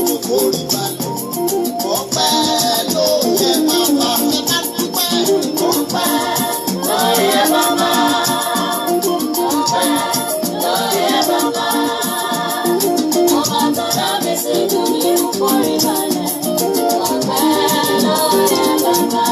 mú forí balẹ̀. Ọpẹ́ ló yẹ bàbá, ẹ bá dúpẹ́. Ọpẹ́ ló yẹ bàbá. Ọpẹ́ ló yẹ bàbá. Ọba tó dá mi sí jù ní mú forí balẹ̀. Ọpẹ́ ló yẹ bàbá.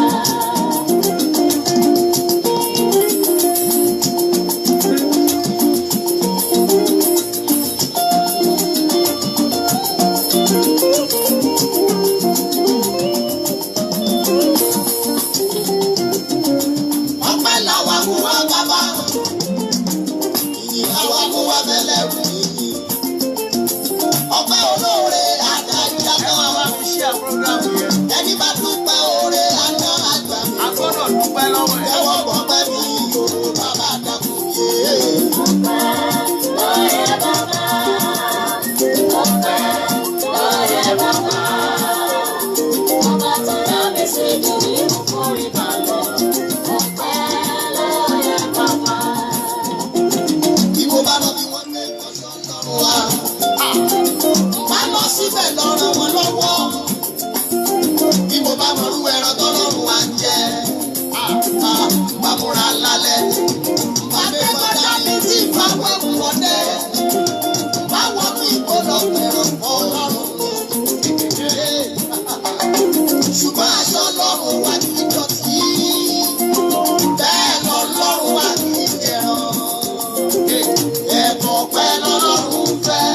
Ẹni bá dúpẹ́ oore àná àgbà mi. A gbọ́dọ̀ dúpẹ́ lọ́wọ́ ẹ̀. Ẹwọ́ bọ̀pẹ́ mi yòó bàbá dàkú yé. Ọpẹ́ ló yẹ bàbá. Ọpẹ́ ló yẹ bàbá. Ọba tó dá mi sí jù ní mú forí balẹ̀. Ọpẹ́ ló yẹ bàbá. Bí mo bá lọ bí wọ́n gbé kọ́sọ́ lọ́rùn wa. Má lọ síbẹ̀ lọ́rùn wọn lọ́wọ́. Bí mo bá mọ̀rú ẹran tọ́lọ́run wá ń jẹ, bàmúra lálẹ́. Bàbá gbọ́dọ̀ mi ti fa wẹ́wù wọlé. Báwo ni ìgbóná fẹ́ràn ọlọ́run lò? Ṣùgbọ́n aṣọ ọlọ́run wá ní ìdọ̀tí. Bẹ́ẹ̀ lọ́lọ́run wá ní ìjẹran. Ẹ̀bùn ọpẹ́ lọ́lọ́run fẹ́.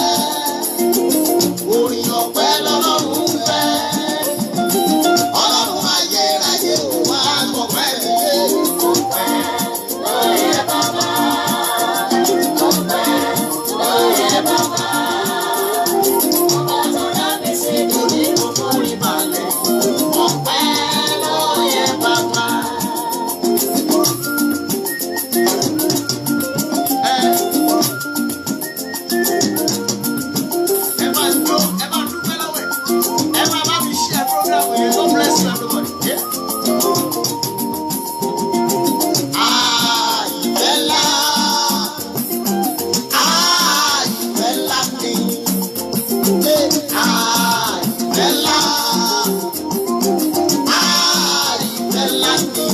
Orin ọpẹ́ lọ́lọ́run fẹ́. Ọlọ́run ayérayé ò wá gbọ̀pẹ́ mi lé. Ọpẹ́ ló yẹ bàbá. Ọpẹ́ ló yẹ bàbá. Ọba tó dá mi sí jù ní mú forí balẹ̀. Ọpẹ́ ló yẹ bàbá. Ẹ máa jó, ẹ máa dúpẹ́ lọ́wọ́ ẹ̀. Ẹ máa bá mi share program yẹn. God bless you everybody. Yeah. Ìfẹ́lá, ìfẹ́lá ni. Ìfẹ́lá, ìfẹ́lá ni.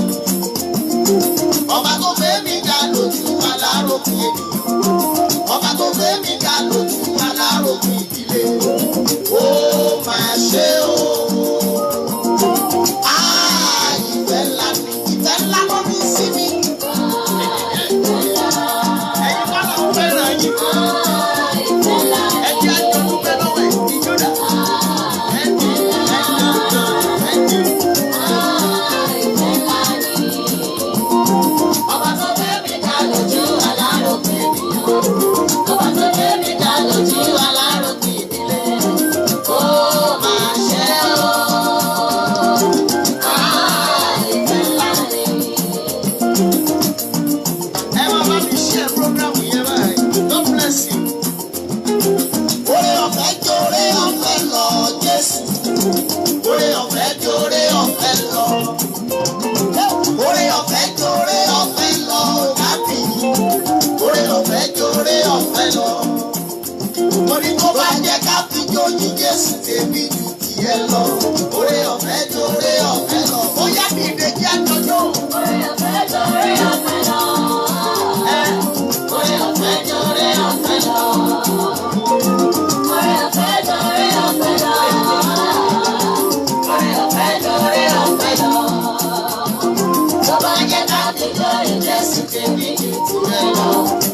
Ọba tó gbé mi ga lójú aláròkè ènìyàn. Ọba tó gbé mi ga lójú aláròkè ìdílé. Ó máa ṣe o. Ìfẹ́ ńlá ni. Ìfẹ́ ńlá ló ní sí mi. Ẹ̀yin bá lọ fẹ́ràn yín. Ẹ jẹ́ àjọ dúpẹ́ lọ́wọ́ ẹ̀ ìjọba. Ọba tó gbé mi ga lójú aláròkè ènìyàn. Ọba tó gbé mi ga lójú aláròkè ìdílé. Ó máa ṣe o. Ìfẹ́ ńlá ni. Ẹ máa bá mi share program yẹn báyìí. God bless you. Oore ọ̀fẹ́ jóore ọ̀fẹ́ lọ Jésù. Oore ọ̀fẹ́ jóore ọ̀fẹ́ lọ. Oore ọ̀fẹ́ jóore ọ̀fẹ́ lọ Kábì. Oore ọ̀fẹ́ jóore ọ̀fẹ́ lọ. Orí tó bá jẹ́ ká fi jóyí Jésù tèmi jù tiẹ̀ lọ. Oore ọ̀fẹ́ jóore ọ̀fẹ́ lọ. Ó yá ní ìdèjì àjọyọ̀. Oore ọ̀fẹ́ jóore ọ̀fẹ́ lọ. Oore ọ̀fẹ́ jóore ọ̀fẹ́ lọ. Oore ọ̀fẹ́ jóore ọ̀fẹ́ lọ. Oore ọ̀fẹ́ jóore ọ̀fẹ́ lọ. Tó bá jẹ́ ká fi jóyí Jésù tèmi jù tiẹ̀ lọ.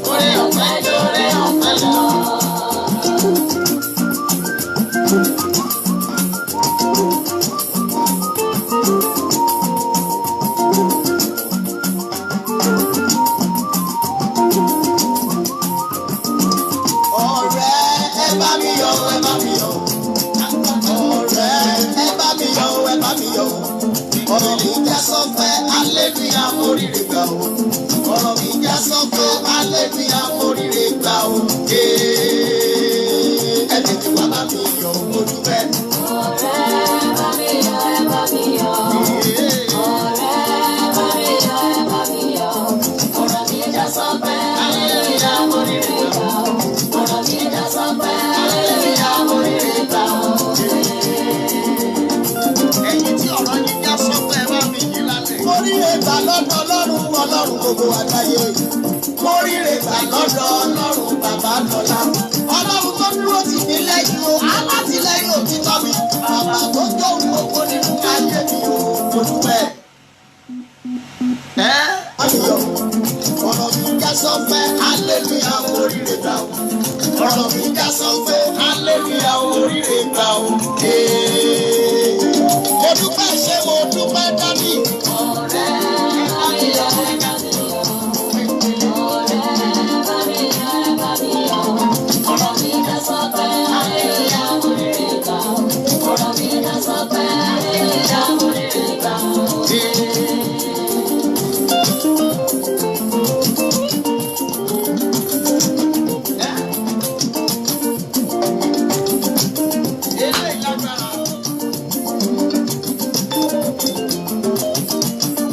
Oore ọ̀fẹ́ jóore ọ̀fẹ́ lọ. gbogbo àgbáyé. Mo ríre gbà lọ́dọ̀ Ọlọ́run bàbá lọ́lá. Ọlọ́run tó dúró tì mí lẹ́yìn o, alátìlẹ́yìn òtítọ́ mi. Bàbá tó tó gbogbo nínú ayé mi o, mo dúpẹ́. Ọ̀rọ̀ mi já sọ pé hallelujah mo ríre gbà o. Ọ̀rọ̀ mi já sọ pé hallelujah mo ríre gbà o. Mo dúpẹ́ ṣé mo dúpẹ́ dání. Ọ̀rẹ́ ayọ̀ ẹ̀ka mi yọ̀. Ọ̀rẹ́ bá mi yọ̀ ẹ̀ bá mi yọ̀. Ọ̀rọ̀ mi já sọ pé hallelujah mo ríre gbà o. Ọ̀rọ̀ mi já sọ pé hallelujah mo ríre gbà o.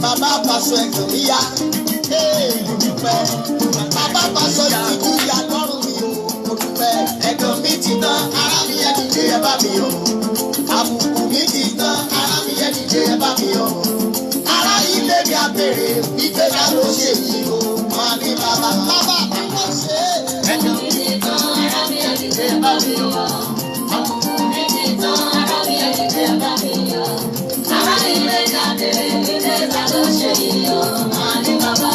Bàbá pàṣọ ẹ̀gbọ́n mi yá, mo dúpẹ́. Bàbá pàṣọ ìdíjú ìyá lọ́rùn mi o, mo dúpẹ́. Ẹ̀gbọ́n mi ti tán, ara mi yẹ dìde ẹ bá mi yọ̀. Àbùkù mi ti tán, ara mi yẹ dìde ẹ bá mi yọ̀. Ará ilé mi àbèrè, ìgbéga ló ṣe yìí o. Máa ní bàbá bàbá bàbá ṣe. Ẹ̀gbọ́n mi ti tán, ara mi yẹ dìde ẹ bá mi yọ̀. Àbùkù mi ti tán, ara mi yẹ dìde ẹ bá mi yọ̀. Ará ilé mi àbèrè, ìgbéga ló ṣe yìí o. Máa ní bàbá.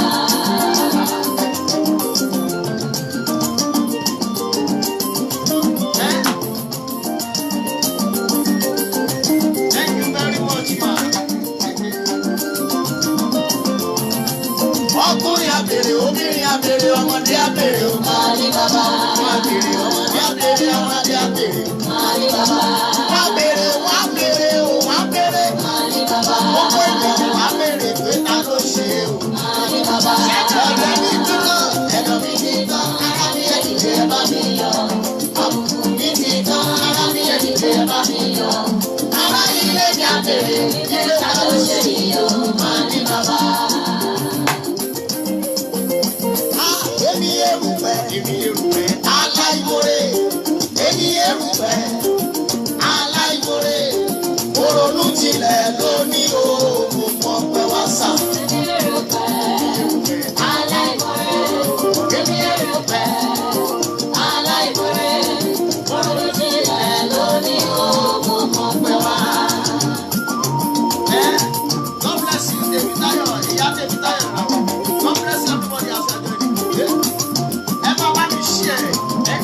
Ọkùnrin àbèrè, obìnrin àbèrè, ọmọdé àbèrè, máa ní bàbá. Wọ́n àbèrè, ọmọdé àbèrè, ọmọdé àbèrè, máa ní bàbá. Wọ́n àbèrè, wọ́n àbèrè, wọ́n àbèrè, máa ní bàbá. Gbogbo ènìyàn wọ́n àbèrè pé ta ló ṣe é o. Máa ní bàbá. Ẹ̀dọ̀ mi ti tán, ẹ̀dọ̀ mi ti tán, ara mi yẹ dìde ẹ bá mi yọ̀. Àbùkù mi ti tán, ara mi yẹ dìde ẹ bá mi yọ̀. Ará ilé mi àbèrè, ìdílé ta ló ṣe yìí o. Máa ní bàbá. Èmi erùpẹ̀, aláìmoore. Èmi erùpẹ̀, aláìmoore. Oronú tilẹ̀ lóní o, mo mọ̀ pé wá sà. Èmi erùpẹ̀, aláìmoore. Èmi erùpẹ̀, aláìmoore. Oronú tilẹ̀ lóní o, mo mọ̀ pé wá. God bless you, David Tayo. Ìyá David Tayo náà. God bless everybody as I do it. Ẹ bá wá mi ṣe ẹ̀.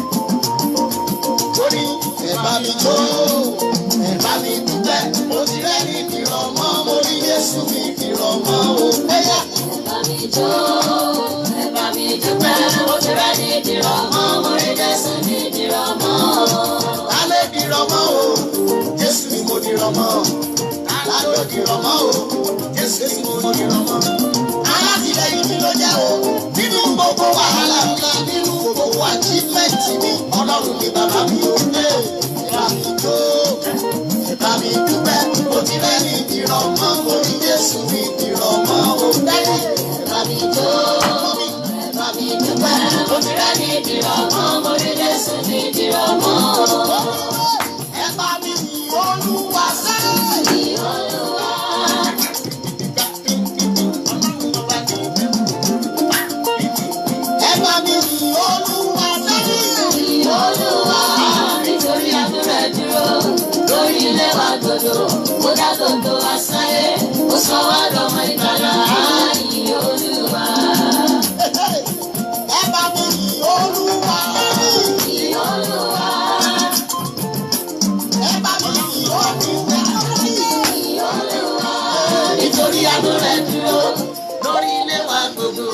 Orí ẹ bá mi jó, ẹ bá mi dúpẹ́. Mo ti rẹ́ni ìdìrọ̀mọ́, mo rí Jésù mi ìdìrọ̀mọ́ o. Ẹyá. Ẹ bá mi jó, ẹ bá mi dúpẹ́. Mo ti rẹ́ni ìdìrọ̀mọ́, mo rí Jésù mi ìdìrọ̀mọ́ o. Lálẹ́ ìdìrọ̀mọ́ o, Jésù mi mo dìrọ̀mọ́. Lálẹ́ ìdìrọ̀mọ́ o, Jésù mi mo dìrọ̀mọ́. Alátìlẹ́yìn mi ló jẹ́ o. Nínú gbogbo wàhálà ńlá, nínú gbogbo achievement mi, Ọlọ́run ni bàbá mi ò lé. Ìbá mi jó, ìbá mi dúpẹ́. Mo ti rẹ́ni ìdìrọ̀mọ́, mo rí Jésù mi ìdìrọ̀mọ́ o. Dẹ́yìn, ìbá mi jó, ìbá mi dúpẹ́. Mo ti rẹ́ni ìdìrọ̀mọ́, mo rí Jésù mi ìdìrọ̀mọ́ o. Ẹ bá mi yìn Olúwa sẹ́yìn. Yìn Olúwa. Ẹ bá mi yìn Olúwa sẹ́yìn. Yìn Olúwa. Nítorí àbúrò ẹ̀ dúró lórí ilé wa gbòdò. Ó dá gbogbo wa sáyé. Ó sọ wá lọ́mọ ìgbàlà. Yìn Olúwa. Ẹ bá mi yìn Olúwa. Yìn Olúwa. Ẹ bá mi yìn Olúwa. Yìn Olúwa. Nítorí àbúrò ẹ̀ dúró lórí ilé wa gbogbo.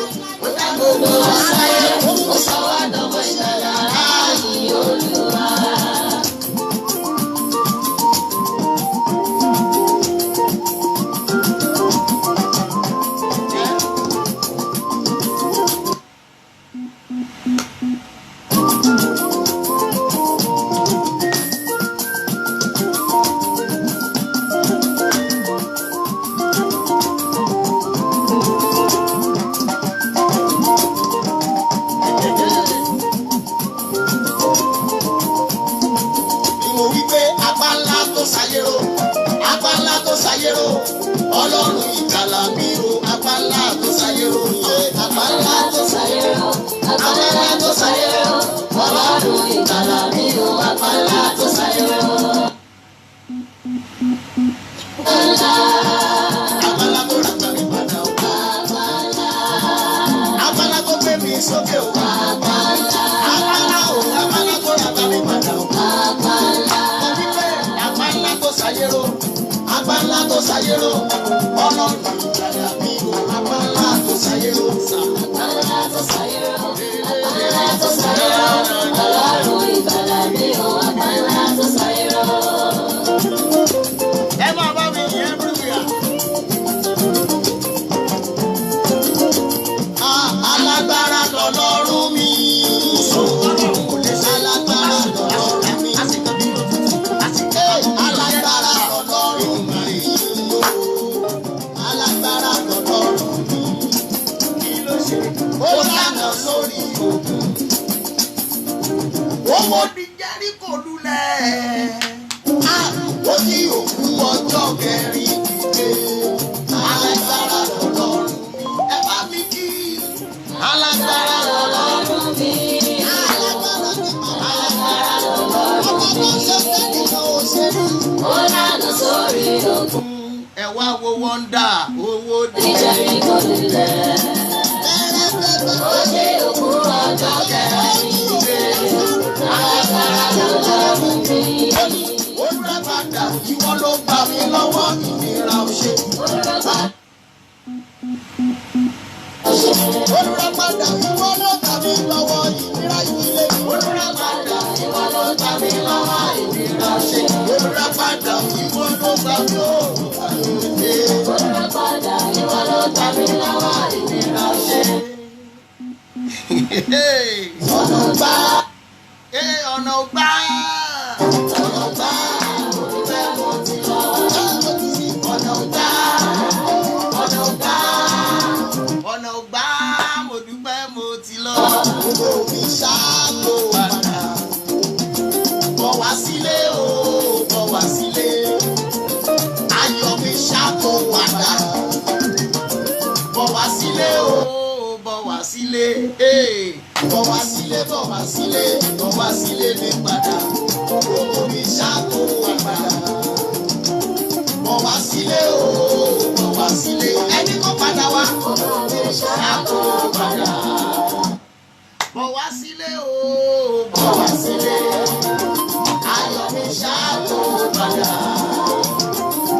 Ó dá gbogbo wa sáyé. Ó sọ wá lọ́mọ ìgbàlà. Yìn Olúwa. Ọlọ́run ìgbàlà mi o, apá ńlá tó sáyé o, Agbára tó ṣàyẹ̀rọ, agbára tó ṣàyẹ̀rọ, Ọlọ́run ìgbàlà mi o, agbára tó ṣàyẹ̀rọ. Agbára tó rà gbàmí padà o. Agbára tó gbé mi sókè o. Agbára o, agbára tó rà gbàmí padà o. Agbára tó ṣàyẹ̀rọ, agbára tó ṣàyẹ̀rọ, Ọlọ́run ìgbàlà mi o, agbára tó ṣàyẹ̀rọ. Agbára tó ṣàyẹ̀rọ, agbára tó ṣàyẹ̀rọ, Ọlọ́run ìgbàlà mi o, agbára tó ṣàyẹ̀rọ. Ẹ máa bá mi yẹ everywhere. Alágbára lọ́lọ́run mi. Alágbára lọ́lọ́run mi. Alágbára lọ́lọ́run mi. Alágbára lọ́lọ́run mi. Kí ló ṣe? Ó lànà sórí òkun. Owó ní Jẹ́ríkò lulẹ̀. Ó ní òkú ọjọ́ kẹrin dìde. Alágbára lọ́lọ́run mi. Ẹ bá mi kí. Alágbára lọ́lọ́run mi. Alágbára lọ́lọ́run mi. Ó lànà sórí òkun. Ẹ wá wo wọ́ndà owó dé. Jẹ́ríkò lulẹ̀. Ó ní òkú ọjọ́ kẹrin dìde. Alágbára lọ́lọ́run mi. Olùràpadà ìwọ ló gbà mí lọ́wọ́ ìnira òṣè. Olùràpadà ìwọ ló gbà mí lọ́wọ́ ìnira ìdílé. Olùràpadà ìwọ ló gbà mí lọ́wọ́ ìnira òṣè. Olùràpadà ìwọ ló gbà mí lọ́wọ́ ìnira òṣè. Olùràpadà ìwọ ló gbà mí lọ́wọ́ ìnira òṣè. Ọ̀nà ògbà. Ọ̀nà ògbà. Ọ̀nà ògbà. Ọ̀nà ògbà mo dúpẹ́ mo ti lọ. Gbogbo mi ṣáàlò padà. Bọ̀ wá sílé o, bọ̀ wá sílé. Ayọ̀ mi ṣáàlò padà. Bọ̀ wá sílé o, bọ̀ wá sílé. Bọ̀ wá sílé, bọ̀ wá sílé, bọ̀ wá sílé mi padà. Gbogbo mi ṣáàlò padà. Bọ̀ wá sílé o, bọ̀ wá sílé. Ẹni kò padà wá. Ṣáàkó padà. Bọ̀ wá sílé o, bọ̀ wá sílé. Ayọ̀ mi ṣáàkó padà.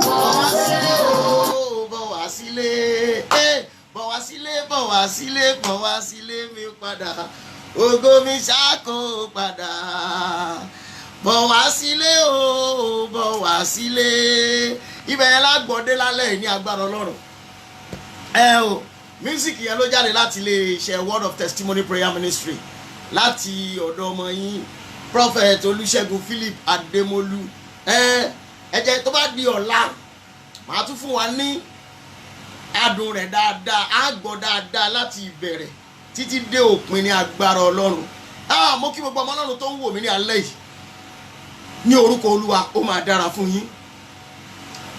Bọ̀ wá sílé o, bọ̀ wá sílé. Bọ̀ wá sílé, bọ̀ wá sílé, bọ̀ wá sílé mi padà. Ògo mi ṣáàkó padà. Bọ̀ wá sílé o, bọ̀ wá sílé. Ibẹ̀ yẹn lágbọ̀dé lálẹ́ ní agbára Ọlọ́run. O music yẹn ló jáde láti iléeṣẹ́ Word of Testimony Prayer Ministry láti ọ̀dọ̀ ọmọ yín Prophet Olúṣẹ́gun Philip Adémọ́lú. Ẹ jẹ́ tó bá di ọ̀la màá tún fún wa ní adùn rẹ̀ dáadáa, á gbọ́ dáadáa láti ìbẹ̀rẹ̀ títí dé òpin ní agbára Ọlọ́run. Mo kí gbogbo ọmọ Ọlọ́run tó ń wò mí ní alẹ́ yìí ní orúkọ Olúwa ó máa dára fún yín.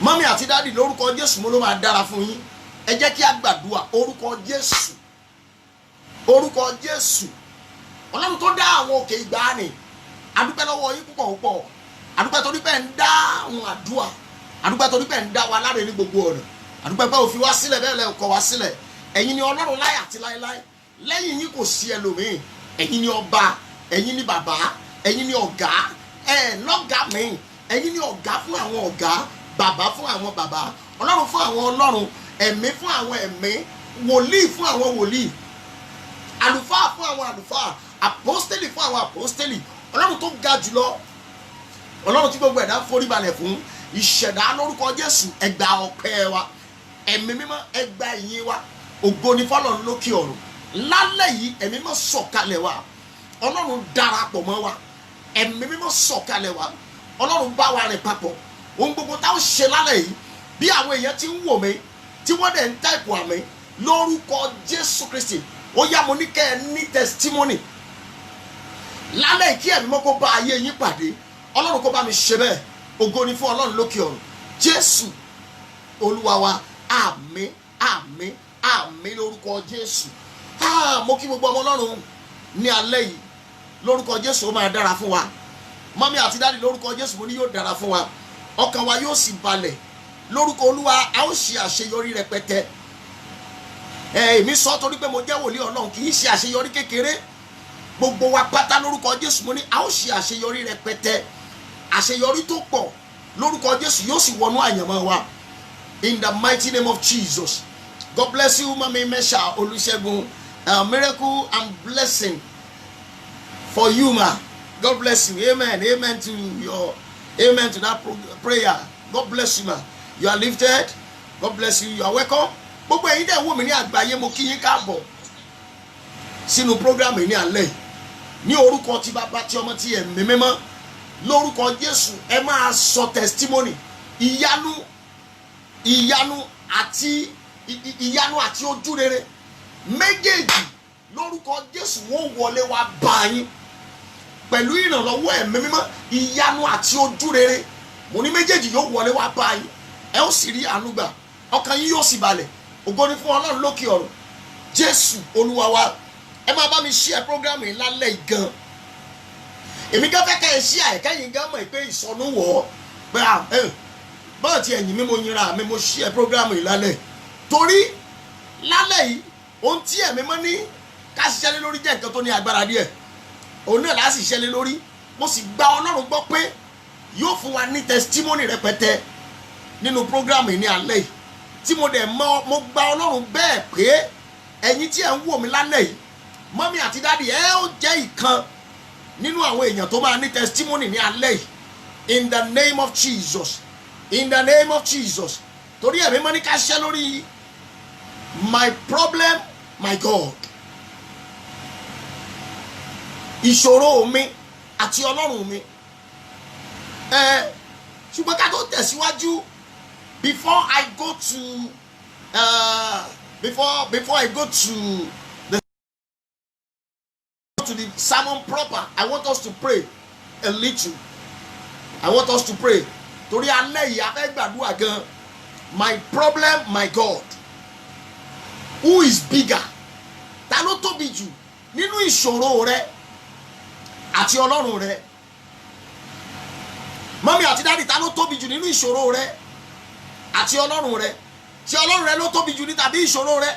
Mọ́mí àti dádì lórúkọ Jésù mo ló máa dára fún yín. Ẹ jẹ́ kí a gbàdúrà orúkọ Jésù, orúkọ Jésù. Ọlọ́run tó dá àwọn òkè ìgbàanì, adúpẹ́ lọ́wọ́ yín púpọ̀ púpọ̀. Adúpẹ́ torí pé ń dá àwọn àdúrà, adúpẹ́ torí pé ń dá wa láre ní gbogbo ọ̀nà. Adúpẹ́ pé ó fi wá sílẹ̀ bẹ́ẹ̀ lẹ́ kọ̀ wá sílẹ̀. Ẹ̀yin ni Ọlọ́run láyé àti láéláé. Lẹ́yìn yín kò sí ẹlòmíì. Ẹ̀yin ni ọba, ẹ̀yin ni bàbá, ẹ̀yin ni ọ̀gá, lọ́gá mi. Ẹ̀yin ni ọ̀gá fún àwọn ọ̀gá, bàbá fún àwọn bàbá, Ọlọ́run fún àwọn Ọlọ́run, ẹ̀mí fún àwọn ẹ̀mí, wòlíì fún àwọn wòlíì, àlùfáà fún àwọn àlùfáà, àpọ́stélì fún àwọn àpọ́stélì. Ọlọ́run tó ga jùlọ, Ọlọ́run tí gbogbo ẹ̀dá forí balẹ̀ fún, ìṣẹ̀dá lórúkọ Jésù ẹ gba ọpẹ́ wa, ẹ̀mí mímọ́ ẹ gba ìyìn wa, ògo ni fọ́lọ́run lókè ọ̀run. Lálẹ́ yìí ẹ̀mí mímọ́ sọ̀kalẹ̀ wa, Ọlọ́run darapọ̀ mọ́ wa, ẹ̀mí mímọ́ sọ̀kalẹ̀ wa, Ọlọ́run bá wa rìn papọ̀. Ohun gbogbo táwọn ṣe lálẹ́ yìí bí àwọn èèyàn ti ń wò mí tí wọ́n dẹ̀ ń táìpù àmì lórúkọ Jésù Kristi, ó yá mo ní kẹ́ ẹ ní testimony lálẹ́ kí ẹ̀mí mọ́ kó bá ayé yín pàdé. Ọlọ́run kó bá mi ṣe bẹ́ẹ̀, ògo ni fún Ọlọ́run lókè ọ̀run. Jésù Olúwa wa, àmín àmín àmín lórúkọ Jésù. mo kí gbogbo ọmọ Ọlọ́run ní alẹ́ yìí lórúkọ Jésù ó máa dára fún wa. Mọ́mí àti dáàdì lórúkọ Jésù mo ní yóò dára fún wa, ọkàn wa yóò sì balẹ̀ lórúkọ Olúwa. A ó ṣe àṣeyọrí rẹpẹtẹ. Èmi sọ torí pé mo jẹ́ wòlíì Ọlọ́run, kì í ṣe àṣeyọrí kékeré. Gbogbo wa pátá lórúkọ Jésù mo ní a ó ṣe àṣeyọrí rẹpẹtẹ, àṣeyọrí tó pọ̀ lórúkọ Jésù yóò sì wọnú àyànmọ́ wa. In the mighty name of Jesus. God bless you, Mami Mesha Olusegun. Miracle and blessing for you, ma. God bless you. Amen. Amen to your, amen to that prayer. God bless you, ma. You are lifted. God bless you. You are welcome. Gbogbo ẹ̀yin dẹ̀ wò mí ní àgbáyé, mo kí yín káàbọ̀ sínú program yìí ní alẹ́ ní orúkọ tí Bàbá tí Ọmọ tí Ẹ̀mí Mímọ́. Lórúkọ Jésù ẹ máa sọ testimony ìyanu àti ojú rere méjèèjì lórúkọ Jésù wọ́n wọlé wá bá yín pẹ̀lú ìrànlọ́wọ́ Ẹ̀mí Mímọ́. Ìyanu àti ojú rere mo ní méjèèjì yóò wọlé wá bá yín, ẹ ó sì rí àánú gbà, ọkàn yín yóò sì balẹ̀. Ògo ni fún Ọlọ́run lókè ọ̀run. Jésù Olúwa wa. Ẹ máa bá mi share program yìí lálẹ́ gan. Èmi gan fẹ́ kẹ́ ẹ share kẹ́yìn gan mọ̀ pé ìsọnù wọ̀ pé bọ́ọ̀ tí ẹ̀yìn mi mo yinra mi mo share program yìí lálẹ́. Torí lálẹ́ yìí ohun tí Ẹ̀mí Mímọ́ ní ká ṣiṣẹ́ lé lórí jẹ́ nǹkan tó ní agbára díẹ̀. Òun náà láti ṣiṣẹ́ lé lórí. Mo sì gba Ọlọ́run gbọ́ pé yóò fún wa ní testimony rẹpẹtẹ nínú program yìí ní alẹ́ yìí. Tí mo dẹ̀ mo gba Ọlọ́run bẹ́ẹ̀ pé ẹ̀yin tí ẹ̀ ń wò mí lálẹ́ yìí, mọ́mí àti dáàdì ẹ ó jẹ́ ìkan nínú àwọn èèyàn tó máa ní testimony ní alẹ́ yìí. In the name of Jesus. In the name of Jesus. Torí Ẹ̀mí Mímọ́ ní ká ṣiṣẹ́ lórí my problem, my God. Ìṣòro mi àti Ọlọ́run mi. Ṣùgbọ́n ká tó tẹ̀síwájú, before I go to the sermon proper, I want us to pray a little. I want us to pray. Torí alẹ́ yìí a fẹ́ gbàdúrà gan. My problem, my God. Who is bigger? Ta ló tóbi jù nínú ìṣòro rẹ àti Ọlọ́run rẹ? Mọ́mí àti dáàdì, ta ló tóbi jù nínú ìṣòro rẹ àti Ọlọ́run rẹ? Ṣé Ọlọ́run rẹ ló tóbi jù ní tàbí ìṣòro rẹ?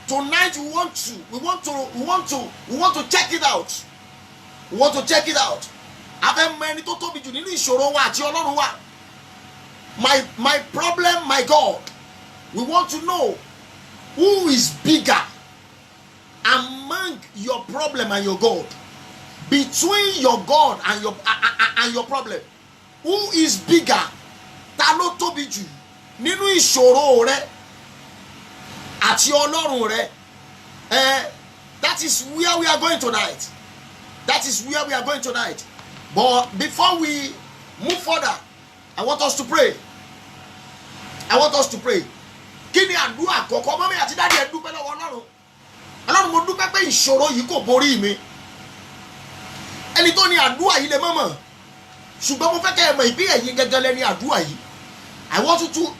Tonight we want to check it out. We want to check it out. A fẹ́ mọ̀ ẹni tó tóbi jù nínú ìṣòro wa àti Ọlọ́run wa. My problem, my God. We want to know who is bigger among your problem and your God. Between your God and your problem. Who is bigger? Ta ló tóbi jù nínú ìṣòro rẹ àti Ọlọ́run rẹ? That is where we are going tonight. That is where we are going tonight. But before we move further, I want us to pray. I want us to pray. Kí ni àdúrà àkọ́kọ́? Mọ́mí àti dáàdì ẹ dúpẹ́ lọ́wọ́ Ọlọ́run. Ọlọ́run mo dúpẹ́ pé ìṣòro yìí kò borí mi. Ẹni tó ní àdúrà yìí lè mọ̀mọ̀. Ṣùgbọ́n mo fẹ́ kẹ́ ẹ mọ̀ ìpín ẹ̀yin gẹ́gẹ́ lẹ́ni àdúrà yìí. I want you to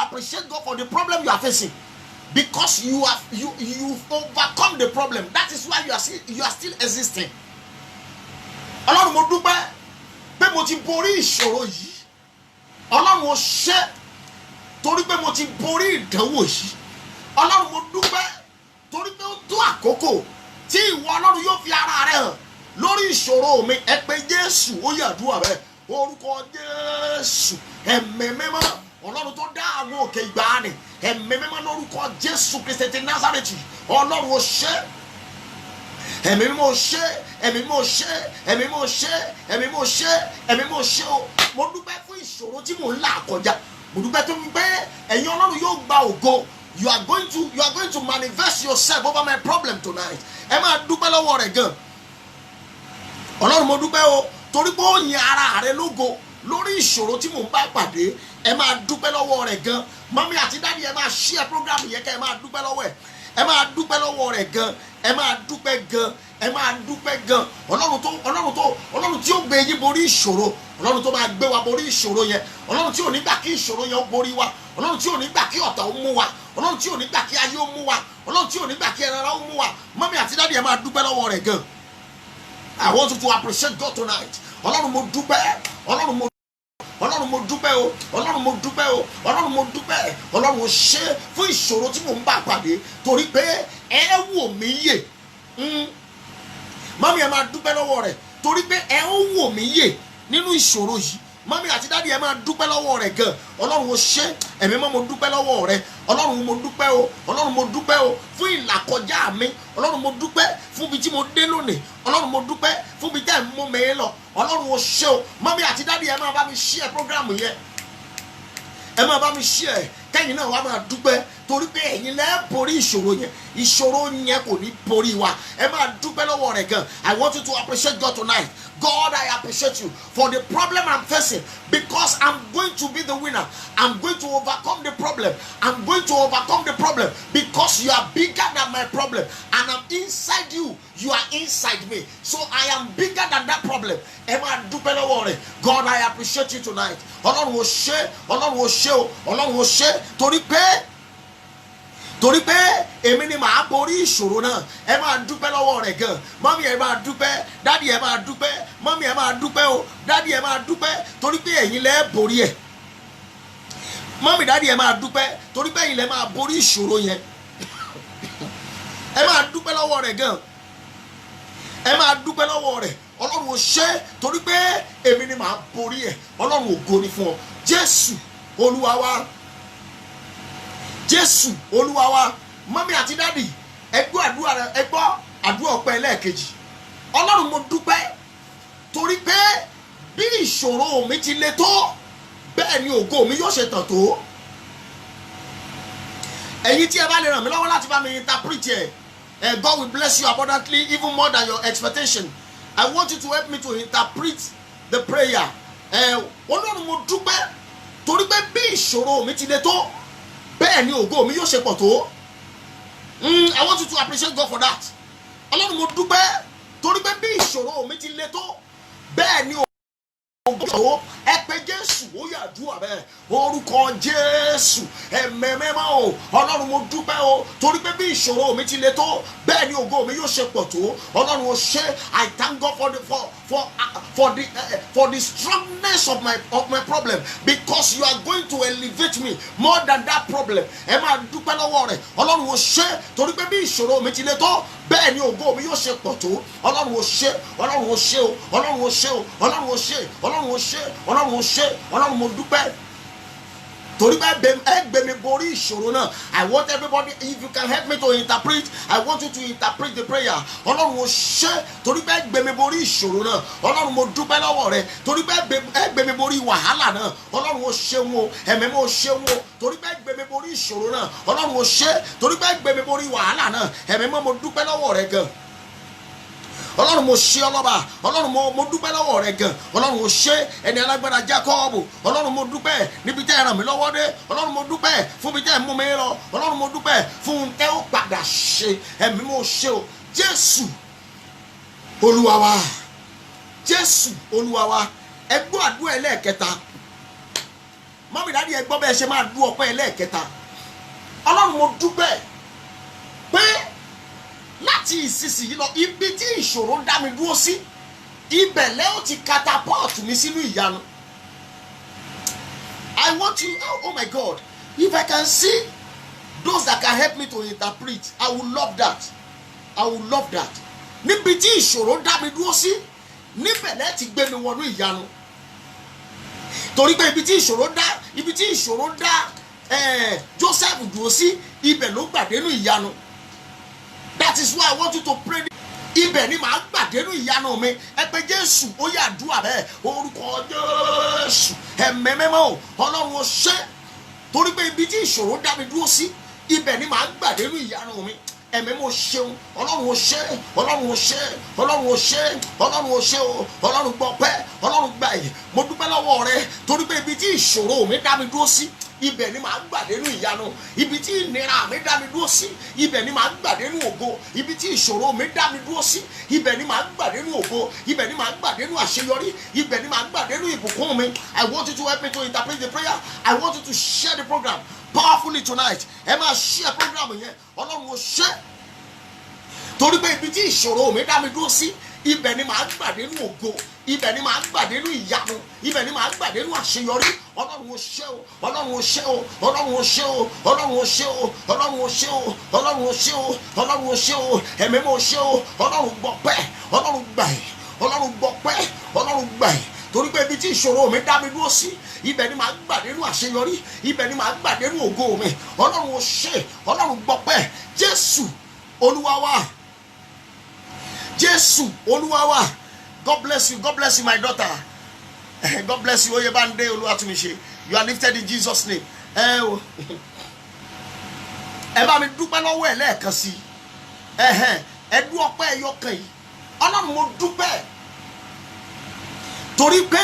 appreciate God for the problem you are facing, because you've overcome the problem. That is why you are still existing. Ọlọ́run mo dúpẹ́ pé mo ti borí ìṣòro yìí. Ọlọ́run mo ṣe torí pé mo ti borí ìdánwò yìí. Ọlọ́run mo dúpẹ́ torí pé ó tó àkókò tí ìwọ Ọlọ́run yóò fi ara rẹ̀ hàn lórí ìṣòro mi. Ẹ pé Jésù, ó yàdúrà bẹ́ẹ̀. Orúkọ Jésù. Ẹ̀mí Mímọ́ Ọlọ́run tó dá àwọn òkè ìgbàanì. Ẹ̀mí Mímọ́ lórúkọ Jésù Kristi ti Násárẹ́tì. Ọlọ́run ó ṣe. Ẹ̀mí Mímọ́ ó ṣe. Ẹ̀mí Mímọ́ ó ṣe. Ẹ̀mí Mímọ́ ó ṣe. Ẹ̀mí Mímọ́ ó ṣe. Ẹ̀mí Mímọ́ ó ṣe o. Mo dúpẹ́ fún ìṣòro tí mò ń là kọjá. Mo dúpẹ́ tó ń pé ẹ̀yin Ọlọ́run yóò gba ògo. You are going to manifest yourself over my problem tonight. Ẹ máa dúpẹ́ lọ́wọ́ rẹ̀ gan. Ọlọ́run mo dúpẹ́ o torí pé ó yin ara rẹ̀ lógo lórí ìṣòro tí mò ń bá pàdé. Ẹ máa dúpẹ́ lọ́wọ́ rẹ̀ gan. Mọ́mí àti dáàdì ẹ máa share program yẹn kẹ́ ẹ máa dúpẹ́ lọ́wọ́ ẹ̀. Ẹ máa dúpẹ́ lọ́wọ́ rẹ̀ gan. Ẹ máa dúpẹ́ gan. Ẹ máa dúpẹ́ gan. Ọlọ́run tí ó gbé yín borí ìṣòro ọlọ́run tó máa gbé wa borí ìṣòro yẹn, ọlọ́run tí ò ní gbà kí ìṣòro yẹn ó borí wa, ọlọ́run tí ò ní gbà kí ọ̀tá ó mú wa, ọlọ́run tí ò ní gbà kí ayé ó mú wa, ọlọ́run tí ò ní gbà kí ẹran ara ó mú wa. Mọ́mí àti dádì ẹ máa dúpẹ́ lọ́wọ́ rẹ̀ gan. I want you to appreciate God tonight. ọlọ́run mo dúpẹ́, ọlọ́run mo dúpẹ́ o, ọlọ́run mo dúpẹ́ o, ọlọ́run mo dúpẹ́, ọlọ́run mo ṣe fún ìṣòro tí mò ń bá pàdé torí pé ẹ wò mí yè. Mọ́mí ẹ máa dúpẹ́ lọ́wọ́ rẹ̀ torí pé ẹ ń wò mí yè nínú ìṣòro yìí. Mọ́mí àti dádì ẹ máa dúpẹ́ lọ́wọ́ rẹ̀ gan. ọlọ́run mo ṣe, ẹ̀mí mọ́ mo dúpẹ́ lọ́wọ́ rẹ̀. ọlọ́run mo dúpẹ́ o, ọlọ́run mo dúpẹ́ o fún ìlàkọjá mi. ọlọ́run mo dúpẹ́ fún ibi tí mo dé lónìí. ọlọ́run mo dúpẹ́ fún ibi tẹ́ ẹ̀ mú mi lọ. ọlọ́run mo ṣe o. Mọ́mí àti dádì ẹ máa bá mi share program yẹn, ẹ máa bá mi share, kẹ́yìn náà wá máa dúpẹ́ torí pé ẹ̀yin lẹ́ borí ìṣòro yẹn, ìṣòro yẹn kò ní borí wa. ẹ máa dúpẹ́ lọ́wọ́ rẹ̀ gan. I want you to appreciate God tonight. God, I appreciate you for the problem I'm facing because I'm going to be the winner. I'm going to overcome the problem. I'm going to overcome the problem because you are bigger than my problem and I'm inside you. You are inside me. So I am bigger than that problem. Ẹ máa dúpẹ́ lọ́wọ́ rẹ̀. God, I appreciate you tonight. Ọlọ́run ó ṣe, ọlọ́run ó ṣe o, ọlọ́run ó ṣe torí pé èmi ni màá borí ìṣòro náà. ẹ máa dúpẹ́ lọ́wọ́ rẹ̀ gan. Mọ́mí ẹ máa dúpẹ́, dádì ẹ máa dúpẹ́, mọ́mí ẹ máa dúpẹ́ o, dádì ẹ máa dúpẹ́ torí pé ẹ̀yin lẹ́ borí ẹ̀. Mọ́mí dádì ẹ máa dúpẹ́ torí pé ẹ̀yin lẹ́ máa borí ìṣòro yẹn. ẹ máa dúpẹ́ lọ́wọ́ rẹ̀ gan. ẹ máa dúpẹ́ lọ́wọ́ rẹ̀. ọlọ́run ó ṣe torí pé èmi ni màá borí ẹ̀. ọlọ́run ògo ni fún ọ. Jésù Olúwa wa, Jésù Olúwa wa. Mọ́mí àti dádì ẹ gbọ́ àdúrà ọpẹ́ ẹlẹ́ẹ̀kejì. ọlọ́run mo dúpẹ́ torí pé bí ìṣòro mi ti le tó bẹ́ẹ̀ ni ògo mi yóò ṣe tàn tó. ẹ̀yin tí ẹ bá lè ràn mí lọ́wọ́ láti bá mi interpret ẹ̀, God will bless you abundantly even more than your expectation. I want you to help me to interpret the prayer. ọlọ́run mo dúpẹ́ torí pé bí ìṣòro mi ti le tó bẹ́ẹ̀ ni ògo mi yóò ṣe pọ̀ tó. I want you to appreciate God for that. ọlọ́run mo dúpẹ́ torí pé bí ìṣòro mi ti le tó bẹ́ẹ̀ ni ògo tó. ẹ pé Jésù ó yá àdúrà bẹ́ẹ̀. orúkọ Jésù ẹ̀mẹ́mẹ́mọ́ o. ọlọ́run mo dúpẹ́ o torí pé bí ìṣòro mi ti le tó bẹ́ẹ̀ ni ògo mi yóò ṣe pọ̀ tó. ọlọ́run ó ṣe. I thank God for the strongness of my problem because you are going to elevate me more than that problem. ẹ máa dúpẹ́ lọ́wọ́ rẹ̀. ọlọ́run ó ṣe torí pé bí ìṣòro mi ti le tó bẹ́ẹ̀ ni ògo mi yóò ṣe pọ̀ tó. ọlọ́run ó ṣe, ọlọ́run ó ṣe o, ọlọ́run ó ṣe o, ọlọ́run ó ṣe, ọlọ́run ó ṣe, ọlọ́run ó ṣe, ọlọ́run mo dúpẹ́ torí bá ẹ gbé mi borí ìṣòro náà. I want everybody, if you can help me to interpret, I want you to interpret the prayer. ọlọ́run ó ṣe torí bá ẹ gbé mi borí ìṣòro náà. ọlọ́run mo dúpẹ́ lọ́wọ́ rẹ torí bá ẹ gbé mi borí wàhálà náà. ọlọ́run ó ṣeun o, ẹ̀mí mo ṣeun o torí bá ẹ gbé mi borí ìṣòro náà. ọlọ́run ó ṣe torí bá ẹ gbé mi borí wàhálà náà. ẹ̀mí mo dúpẹ́ lọ́wọ́ rẹ gan. ọlọ́run mo ṣe ọlọ́ba. ọlọ́run mo dúpẹ́ lọ́wọ́ rẹ gan. ọlọ́run ó ṣe ẹni alágbára Jákọ́bù. ọlọ́run mo dúpẹ́ níbi tẹ́ ẹ ràn mí lọ́wọ́ dé. ọlọ́run mo dúpẹ́ fún ibi tẹ́ ẹ mú mi lọ. ọlọ́run mo dúpẹ́ fún tẹ́ ó padà ṣe. ẹ̀mí mo ṣe o. Jésù Olúwa wa, Jésù Olúwa wa. ẹ gbọ́ àdúrà ẹlẹ́ẹ̀kẹta. Mọ́mí dádì ẹ gbọ́ bẹ́ẹ̀ ṣe máa dú ọpẹ́ ẹlẹ́ẹ̀kẹta. ọlọ́run mo dúpẹ́ pé láti ìsinsìnyí lọ ibi tí ìṣòro dá mi dúró sí ibẹ̀ lẹ́ ó ti catapult mi sínú ìyanu. I want you, oh my God, if I can see those that can help me to interpret, I would love that. I would love that. Níbi tí ìṣòro dá mi dúró sí níbẹ̀ lẹ́ ti gbé mi wọnú ìyanu. Torí pé ibi tí ìṣòro dá Joseph dúró sí ibẹ̀ ló gbàdénú ìyanu. That is why I want you to pray. Ibẹ̀ ni màá gbàdénú ìyanu mi. ẹ pé Jésù ó yá àdúrà bẹ́ẹ̀. orúkọ Jésù ẹ̀mẹ́mẹ́mọ́ ọlọ́run ó ṣe torí pé ibi tí ìṣòro dá mi dúró sí ibẹ̀ ni màá gbàdénú ìyanu mi. ẹ̀mí mo ṣeun, ọlọ́run ó ṣe, ọlọ́run ó ṣe, ọlọ́run ó ṣe, ọlọ́run ó ṣe o, ọlọ́run gbọ́ pẹ́, ọlọ́run gbà yìí. Mo dúpẹ́ lọ́wọ́ rẹ torí pé ibi tí ìṣòro mi dá mi dúró sí ibẹ̀ ni màá gbà dénú ìyanu. Ibi tí ìnira mi dá mi dúró sí, ibẹ̀ ni màá gbà dénú ògo. Ibi tí ìṣòro mi dá mi dúró sí, ibẹ̀ ni màá gbà dénú ògo. Ibẹ̀ ni màá gbà dénú àṣeyọrí. Ibẹ̀ ni màá gbà dénú ìbùkún mi. I want you to help me to interpret the prayer. I want you to share the program powerfully tonight. Ẹ máa share program yẹn. Ọlọ́run ó ṣe. Torí pé ibi tí ìṣòro mi dá mi dúró sí, ibẹ̀ ni màá gbà dénú ògo. Ibẹ̀ ni màá gbà dénú ìyanu. Ibẹ̀ ni màá gbà dénú àṣeyọrí. Ọlọ́run ó ṣe o. Ọlọ́run ó ṣe o. Ọlọ́run ó ṣe o. Ọlọ́run ó ṣe o. Ọlọ́run ó ṣe o. Ọlọ́run ó ṣe o. Ọlọ́run ó ṣe o. Ẹ̀mí mo ṣe o. Ọlọ́run gbọpẹ́. Ọlọ́run gbà yìí. Ọlọ́run gbọpẹ́. Ọlọ́run gbà yìí. Torí pé ibi tí ìṣòro mi dá mi dúró sí, ibẹ̀ ni màá gbà dénú àṣeyọrí. Ibẹ̀ ni màá gbà dénú ògo mi. Ọlọ́run ó ṣe. Ọlọ́run gbọpẹ́. Jésù Olúwa wa. Jésù Olúwa wa. God bless you. God bless you, my daughter. God bless you. Oyebande Oluwatumise. You are lifted in Jesus' name. Ẹ bá mi dúpẹ́ lọ́wọ́ ẹ̀ lẹ́ẹ̀kan sí. Ẹ dú ọpẹ́ ẹyọkan yìí. Ọlọ́run mo dúpẹ́. Torí pé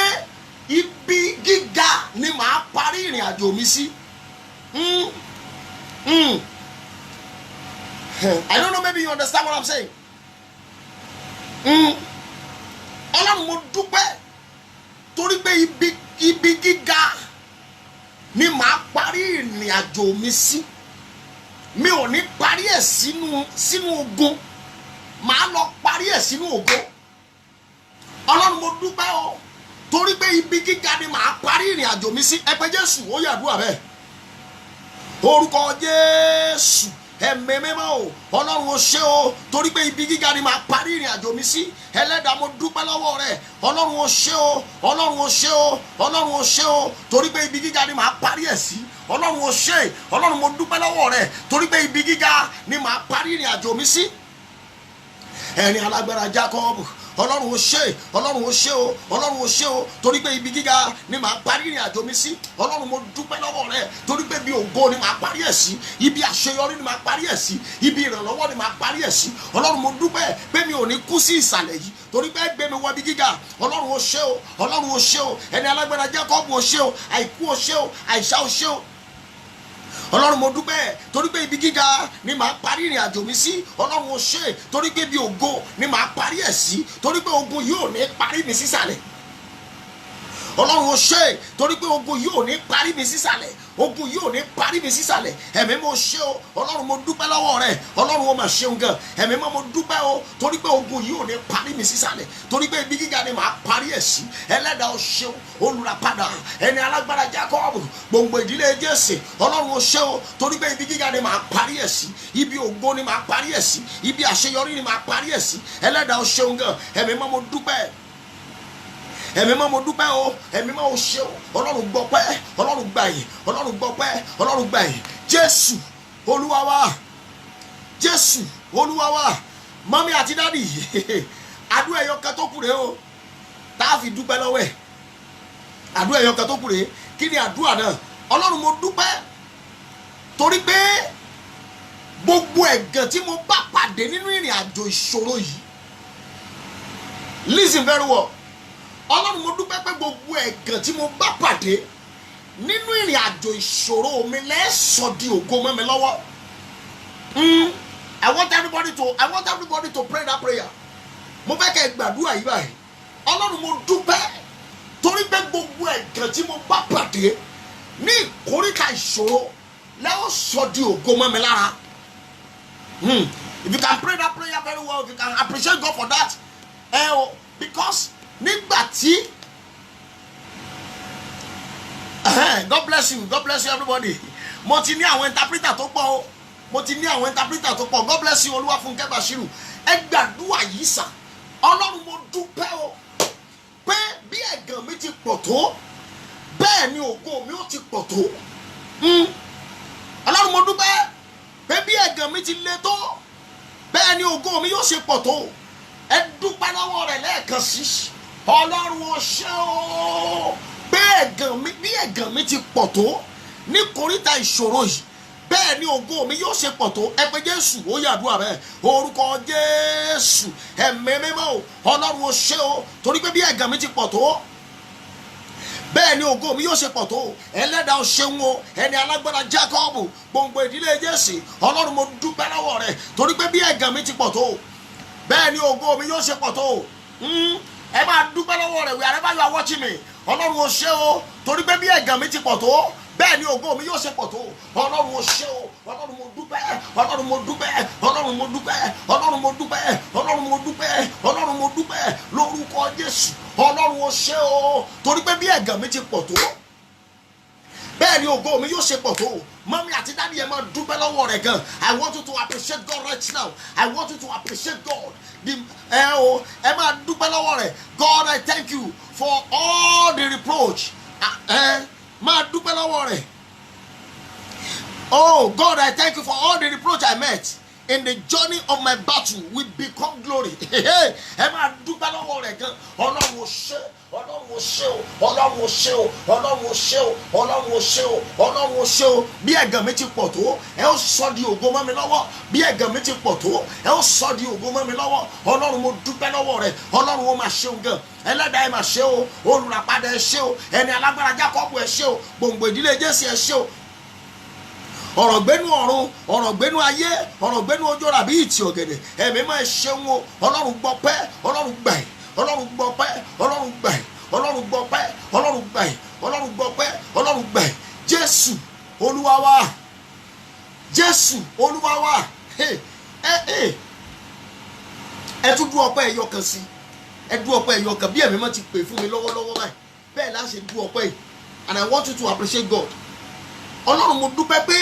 ibi gíga ni màá parí ìrìn àjò mi sí. I don't know, maybe you understand what I'm saying. Ọlọ́run mo dúpẹ́ torí pé ibi gíga ni màá parí ìrìn àjò mi sí. Mi ò ní parí ẹ̀ sínú ogun, màá lọ parí ẹ̀ sínú ògo. Ọlọ́run mo dúpẹ́ o torí pé ibi gíga ni màá parí ìrìn àjò mi sí. Ẹ pé Jésù ó yàdúrà bẹ́ẹ̀. Orúkọ Jésù. Ẹ̀mí mímọ́ o, Ọlọ́run ó ṣe o torí pé ibi gíga ni màá parí ìrìn àjò mi sí. Ẹlẹ́dàá mo dúpẹ́ lọ́wọ́ rẹ̀. Ọlọ́run ó ṣe o, Ọlọ́run ó ṣe o, Ọlọ́run ó ṣe o torí pé ibi gíga ni màá parí ẹ̀ sí. Ọlọ́run ó ṣe, Ọlọ́run mo dúpẹ́ lọ́wọ́ rẹ̀ torí pé ibi gíga ni màá parí ìrìn àjò mi sí. Ẹni alágbára Jákọ́bù, Ọlọ́run ó ṣe, Ọlọ́run ó ṣe o, Ọlọ́run ó ṣe o torí pé ibi gíga ni màá parí ìrìn àjò mi sí. Ọlọ́run mo dúpẹ́ lọ́wọ́ rẹ̀ torí pé ibi ògo ni màá parí ẹ̀ sí. Ibi àṣeyọrí ni màá parí ẹ̀ sí. Ibi ìrànlọ́wọ́ ni màá parí ẹ̀ sí. Ọlọ́run mo dúpẹ́ pé mi ò ní kú sí ìsàlẹ̀ yìí torí pé gbé mi wọ ibi gíga. Ọlọ́run ó ṣe o, Ọlọ́run ó ṣe o, ẹni alágbára Jákọ́bù ó ṣe o, àìkú ó ṣe o, àìsá ó ṣe o. Ọlọ́run mo dúpẹ́ torí pé ibi gíga ni màá parí ìrìn àjò mi sí. Ọlọ́run ó ṣe torí pé ibi ògo ni màá parí ẹ̀ sí torí pé ogun yóò ní parí mi sísàlẹ̀. Ọlọ́run ó ṣe torí pé ogun yóò ní parí mi sísàlẹ̀. Ogun yóò ní parí mi sísàlẹ̀. Ẹ̀mí mo ṣe o, Ọlọ́run mo dúpẹ́ lọ́wọ́ rẹ̀. Ọlọ́run ó mà ṣeun gan. Ẹ̀mí mo dúpẹ́ o torí pé ogun yóò ní parí mi sísàlẹ̀ torí pé ibi gíga ni màá parí ẹ̀ sí. Ẹlẹ́dàá ó ṣeun, olùràpadà, ẹni alágbára Jákọ́bù, gbòǹgbò ìdílé Jésè. Ọlọ́run ó ṣe o torí pé ibi gíga ni màá parí ẹ̀ sí. Ibi ògo ni màá parí ẹ̀ sí. Ibi àṣeyọrí ni màá parí ẹ̀ sí. Ẹlẹ́dàá ó ṣeun gan. Ẹ̀mí mo dúpẹ́. Ẹ̀mí mo dúpẹ́ o, ẹ̀mí mo ṣe o. Ọlọ́run gbọpẹ́, Ọlọ́run gbà yìí, Ọlọ́run gbọpẹ́, Ọlọ́run gbà yìí. Jésù Olúwa wa, Jésù Olúwa wa. Mọ́mí àti dádì, àdúrà ẹyọ kan tó kù rèé o tá a fi dúpẹ́ lọ́wọ́ ẹ̀. Àdúrà ẹyọ kan tó kù rèé. Kí ni àdúrà náà? Ọlọ́run mo dúpẹ́ torí pé gbogbo ẹ̀gàn tí mo bá pàdé nínú ìrìn àjò ìṣòro yìí. Listen very well. Ọlọ́run mo dúpẹ́ pé gbogbo ẹ̀gàn tí mo bá pàdé nínú ìrìn àjò ìṣòro mi lẹ́sọ̀ di ògo mọ́ mi lọ́wọ́. I want everybody to pray that prayer. Mo fẹ́ kẹ́ gbàdúrà yìí báyìí. Ọlọ́run mo dúpẹ́ torí pé gbogbo ẹ̀gàn tí mo bá pàdé ní ìkóríta ìṣòro lẹ́sọ̀ di ògo mọ́ mi lára. If you can pray that prayer very well, if you can appreciate God for that, because nígbà tí God bless you everybody. Mo ti ní àwọn interpreter tó pọ̀ o. God bless you Olúwafúnkẹ́ Bashiru. Ẹ gbàdúrà yìí sà. Ọlọ́run mo dúpẹ́ o pé bí ẹ̀gàn mi ti pọ̀ tó bẹ́ẹ̀ ni ògo mi ó ti pọ̀ tó. Ọlọ́run mo dúpẹ́ pé bí ẹ̀gàn mi ti le tó bẹ́ẹ̀ ni ògo mi yóò ṣe pọ̀ tó. Ẹ dúpẹ́ lọ́wọ́ rẹ̀ lẹ́ẹ̀kan sí. Ọlọ́run ó ṣe o bí ẹ̀gàn mi ti pọ̀ tó ní kòríta ìṣòro yìí bẹ́ẹ̀ ni ògo mi yóò ṣe pọ̀ tó. Ẹ pé Jésù ó yàdúrà bẹ́ẹ̀. Orúkọ Jésù, ẹ̀mí mímọ́ o, Ọlọ́run ó ṣe o torí pé bí ẹ̀gàn mi ti pọ̀ tó bẹ́ẹ̀ ni ògo mi yóò ṣe pọ̀ tó. Ẹlẹ́dàá o ṣeun o, ẹni alágbára Jákọ́bù, gbòǹgbò ìdílé Jésè, Ọlọ́run mo dúpẹ́ lọ́wọ́ rẹ torí pé bí ẹ̀gàn mi ti pọ̀ tó, bẹ́ẹ̀ ni ògo mi yóò ṣe pọ̀ tó. Ẹ máa dúpẹ́ lọ́wọ́ rẹ wherever you are watching me. Ọlọ́run o ṣé o torí pé bí ẹ̀gàn mi ti pọ̀ tó, bẹ́ẹ̀ ni ògo mi yóò ṣe pọ̀ tó. Ọlọ́run o ṣé o, Ọlọ́run mo dúpẹ́, Ọlọ́run mo dúpẹ́, Ọlọ́run mo dúpẹ́, Ọlọ́run mo dúpẹ́, Ọlọ́run mo dúpẹ́, Ọlọ́run mo dúpẹ́ lórúkọ Jésù. Ọlọ́run o ṣé o torí pé bí ẹ̀gàn mi ti pọ̀ tó, bẹ́ẹ̀ ni ògo mi yóò ṣe pọ̀ tó. Mọ́mí àti dáàdì ẹ máa dúpẹ́ lọ́wọ́ rẹ̀ gan. I want you to appreciate God right now. I want you to appreciate God. Ẹ máa dúpẹ́ lọ́wọ́ rẹ̀. God, I thank you for all the reproach. Máa dúpẹ́ lọ́wọ́ rẹ̀. Oh God, I thank you for all the reproach I met. In the journey of my battle will become glory. Ẹ máa dúpẹ́ lọ́wọ́ rẹ̀ gan. Ọlọ́run o ṣé, Ọlọ́run o ṣé o, Ọlọ́run o ṣé o, Ọlọ́run o ṣé o, Ọlọ́run o ṣé o, Ọlọ́run o ṣé o. Bí ẹ̀gàn mi ti pọ̀ tó, ẹ ó sọ di ògo mọ́ mi lọ́wọ́. Bí ẹ̀gàn mi ti pọ̀ tó, ẹ ó sọ di ògo mọ́ mi lọ́wọ́. Ọlọ́run mo dúpẹ́ lọ́wọ́ rẹ̀. Ọlọ́run o máa ṣeun gan. Ẹlẹ́dàá ẹ máa ṣe o, olùràpadà ẹ ṣé o, ẹni alágbára Jákọ́bù ẹ ṣé o, gbòǹgbò ìdílé Jésè ẹ ṣé o. Ọ̀rọ̀ gbénú ọ̀run, ọ̀rọ̀ gbénú ayé, ọ̀rọ̀ gbénú ojú ọ̀rọ̀ àbí ìtì ọ̀gẹ̀dẹ̀. Ẹ̀mí máa ṣeun o, Ọlọ́run gbọ́ pẹ́, Ọlọ́run gbà ẹ̀, Ọlọ́run gbọ́ pẹ́, Ọlọ́run gbà ẹ̀, Ọlọ́run gbọ́ pẹ́, Ọlọ́run gbà ẹ̀, Ọlọ́run gbọ́ pẹ́, Ọlọ́run gbà ẹ̀. Jésù Olúwa wa, Jésù Olúwa wa. Ẹ tún dú ọpẹ́ ẹyọ kan sí, ẹ dú ọpẹ́ ẹyọ kan bí ẹ̀mí máa ti pè fún mi lọ́wọ́lọ́wọ́ báyìí. Bẹ́ẹ̀ láṣẹ dú ọpẹ́ yìí, and I want you to appreciate God. Ọlọ́run mo dúpẹ́ pé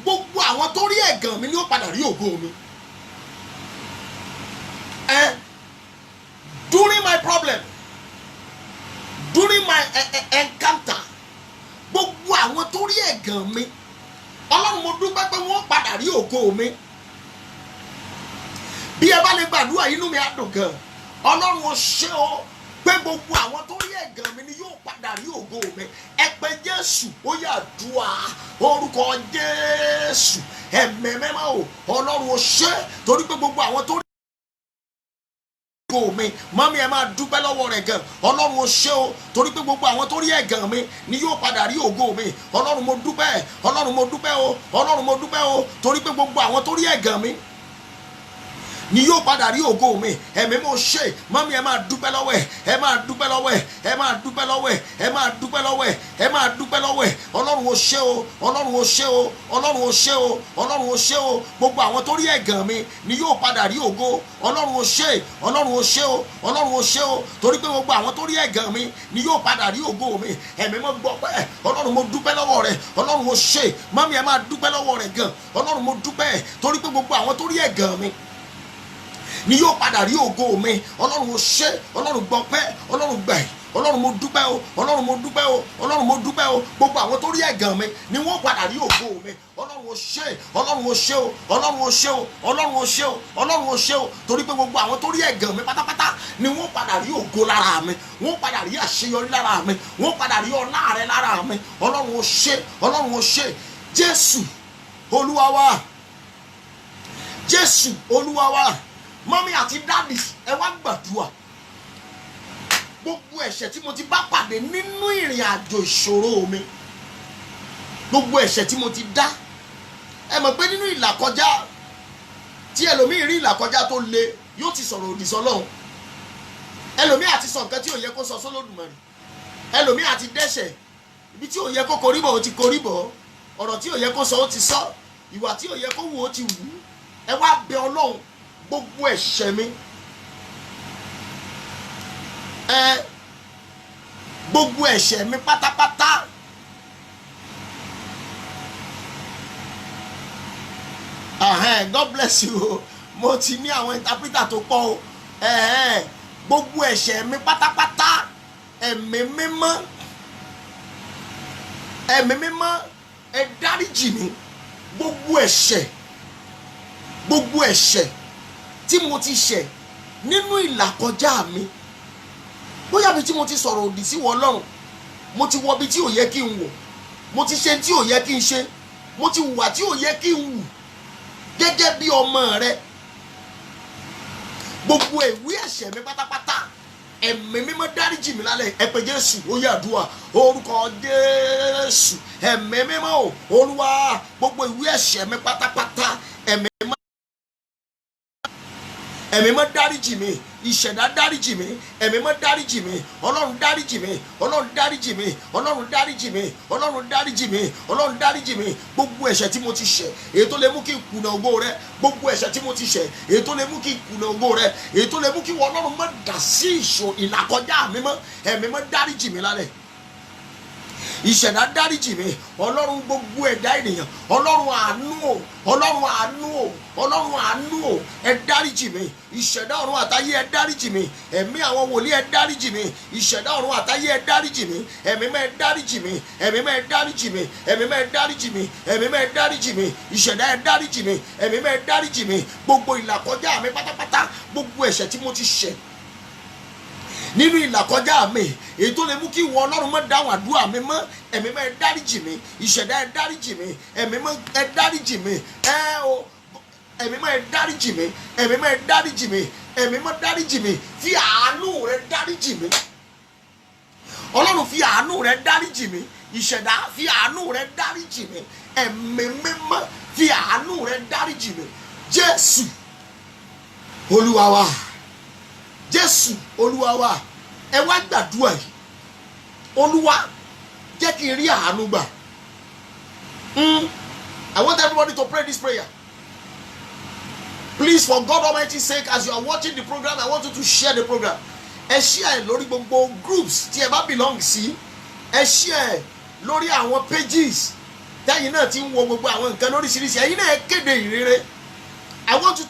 gbogbo àwọn tó rí ẹ̀gàn mi ni ó padà rí ògo mi. During my problem, during my encounter, gbogbo àwọn tó rí ẹ̀gàn mi, Ọlọ́run mo dúpẹ́ pé wọ́n padà rí ògo mi. Bí ẹ bá lè gbàdúrà inú mi á dùn gan. Ọlọ́run o ṣé o pé gbogbo àwọn tó rí ẹ̀gàn mi ni yóò padà rí ògo mi. Ẹ pé Jésù ó yá dùà orúkọ Jésù. Ẹ̀mí mímọ́ o, Ọlọ́run o ṣé torí pé gbogbo àwọn tó rí ògo mi, mọ́mí ẹ máa dúpẹ́ lọ́wọ́ rẹ̀ gan. Ọlọ́run o ṣé o torí pé gbogbo àwọn tó rí ẹ̀gàn mi ni yóò padà rí ògo mi. Ọlọ́run mo dúpẹ́, Ọlọ́run mo dúpẹ́ o, Ọlọ́run mo dúpẹ́ o torí pé gbogbo àwọn tó rí ẹ̀gàn mi ni yóò padà rí ògo mi. Ẹ̀mí mo ṣe, mọ́mí ẹ máa dúpẹ́ lọ́wọ́ ẹ̀, ẹ máa dúpẹ́ lọ́wọ́ ẹ̀, ẹ máa dúpẹ́ lọ́wọ́ ẹ̀, ẹ máa dúpẹ́ lọ́wọ́ ẹ̀, ẹ máa dúpẹ́ lọ́wọ́ ẹ̀. Ọlọ́run o ṣé o, Ọlọ́run o ṣé o, Ọlọ́run o ṣé o, Ọlọ́run o ṣé o. Gbogbo àwọn tó rí ẹ̀gàn mi ni yóò padà rí ògo. Ọlọ́run o ṣé, Ọlọ́run o ṣé o, Ọlọ́run o ṣé o torí pé gbogbo àwọn tó rí ẹ̀gàn mi ni yóò padà rí ògo mi. Ẹ̀mí mo gbọ́ pẹ́, Ọlọ́run mo dúpẹ́ lọ́wọ́ rẹ̀, Ọlọ́run o ṣé, mọ́mí ẹ máa dúpẹ́ lọ́wọ́ rẹ̀ gan. Ọlọ́run mo dúpẹ́ torí pé gbogbo àwọn tó rí ẹ̀gàn mi ni yóò padà rí ògo mi. Ọlọ́run o ṣé, Ọlọ́run gbọ́ pẹ́, Ọlọ́run gbà ẹ̀, Ọlọ́run mo dúpẹ́ o, Ọlọ́run mo dúpẹ́ o, Ọlọ́run mo dúpẹ́ o. Gbogbo àwọn tó rí ẹ̀gàn mi ni wọ́n padà rí ògo mi. Ọlọ́run o ṣé, Ọlọ́run o ṣé o, Ọlọ́run o ṣé o, Ọlọ́run o ṣé o, Ọlọ́run o ṣé o torí pé gbogbo àwọn tó rí ẹ̀gàn mi pátápátá ni wọ́n padà rí ògo lára mi, wọ́n padà rí àṣeyọrí lára mi, wọ́n padà rí ọlá rẹ lára mi. Ọlọ́run o ṣé, Ọlọ́run o ṣé. Jésù Olúwa wa, Jésù Olúwa wa. Mọ́mí àti dáàdì ẹ wá gbàdúrà. Gbogbo ẹ̀ṣẹ̀ tí mo ti bá pàdé nínú ìrìn àjò ìṣòro mi, gbogbo ẹ̀ṣẹ̀ tí mo ti dá, ẹ mọ̀ pé nínú ìlàkọjá tí ẹlòmíì rí ìlàkọjá tó le yóò ti sọ̀rọ̀ òdì sọ́lọ́run. Ẹlòmíì àti sọ nǹkan tí ò yẹ kó sọ sọ́lọ́dùmarè. Ẹlòmíì àti dẹ́ṣẹ̀ ibi tí ò yẹ kó koríbọ̀ ó ti koríbọ̀, ọ̀rọ̀ tí ò yẹ kó sọ ó ti sọ, ìwà tí ò yẹ kó wù ó ti wù. Ẹ wá bẹ Ọlọ́run gbogbo ẹ̀ṣẹ̀ mi, gbogbo ẹ̀ṣẹ̀ mi pátápátá, God bless you. Mo ti ní àwọn interpreter tó pọ̀ o. Gbogbo ẹ̀ṣẹ̀ mi pátápátá, ẹ̀mí mímọ́, ẹ̀mí mímọ́ ẹ dáríjì mi. Gbogbo ẹ̀ṣẹ̀, gbogbo ẹ̀ṣẹ̀ tí mo ti ṣẹ̀ nínú ìlàkọjá mi, bóyá bí tí mo ti sọ̀rọ̀ òdì sí wọ Ọlọ́run, mo ti wọ bí tí ò yẹ kí n wọ̀, mo ti ṣe tí ò yẹ kí n ṣe, mo ti hùwà tí ò yẹ kí n hù gẹ́gẹ́ bí ọmọ rẹ. Gbogbo ìwé ẹ̀ṣẹ̀ mi pátápátá ẹ̀mí mímọ́ dáríjì mi lálẹ́ ẹ pé Jésù ó yá àdúrà orúkọ Jésù ẹ̀mí mímọ́ o Olúwa gbogbo ìwé ẹ̀ṣẹ̀ mi pátápátá ẹ̀mí mọ́ dáríjì mi ìṣẹ̀dá dáríjì mi ẹ̀mí mọ́ dáríjì mi Ọlọ́run dáríjì mi Ọlọ́run dáríjì mi Ọlọ́run dáríjì mi Ọlọ́run dáríjì mi Ọlọ́run dáríjì mi gbogbo ẹ̀ṣẹ̀ tí mo ti ṣẹ̀ èyí tó lè mú kí n kùnà ògo rẹ gbogbo ẹ̀ṣẹ̀ tí mo ti ṣẹ̀ èyí tó lè mú kí n kùnà ògo rẹ èyí tó lè mú kí Ọlọ́run má dá sí ìlàkọjá mi mọ́ ẹ̀mí mọ́ dáríjì mi lálẹ́ ìṣẹ̀dá dáríjì mi Ọlọ́run gbogbo ẹ̀dá ènìyàn Ọlọ́run àánú o Ọlọ́run àánú o Ọlọ́run àánú o ẹ dáríjì mi ìṣẹ̀dá ọ̀run àtayé ẹ dáríjì mi ẹ̀mí àwọn wòlíì ẹ dáríjì mi ìṣẹ̀dá ọ̀run àtayé ẹ dáríjì mi ẹ̀mí mẹ́ ẹ dáríjì mi ẹ̀mí mẹ́ ẹ dáríjì mi ẹ̀mí mẹ́ ẹ dáríjì mi ẹ̀mí mẹ́ ẹ dáríjì mi ìṣẹ̀dá ẹ dáríjì mi ẹ̀mí mẹ́ ẹ dáríjì mi gbogbo ìlàkọjá mi pátápátá gbogbo ẹ̀ṣẹ̀ tí mo ti ṣẹ̀ nínú ìlàkọjá mi èyí tó lè mú kí ìwọ Ọlọ́run má dáhùn àdúrà mi mọ́ ẹ̀mí mọ́ ẹ dáríjì mi ìṣẹ̀dá ẹ dáríjì mi ẹ̀mí mọ́ ẹ dáríjì mi ẹ̀mí mọ́ ẹ dáríjì mi ẹ̀mí mọ́ ẹ dáríjì mi ẹ̀mí mọ́ dáríjì mi fi àánú rẹ dáríjì mi Ọlọ́run fi àánú rẹ dáríjì mi ìṣẹ̀dá fi àánú rẹ dáríjì mi ẹ̀mí mímọ́ fi àánú rẹ dáríjì mi Jésù Olúwa wa Jésù Olúwa wa ẹ wá gbàdúrà yìí Olúwa jẹ́ kí n rí àánú gbà. I want everybody to pray this prayer. Please, for God Almighty's sake, as you are watching the program, I want you to share the program. Ẹ share lórí gbogbo groups tí ẹ bá belong sí. Ẹ share lórí àwọn pages tẹ́yìn náà ti ń wo gbogbo àwọn nǹkan lóríṣiríṣi. Ẹ̀yin náà ẹ kéde ìrere. I want you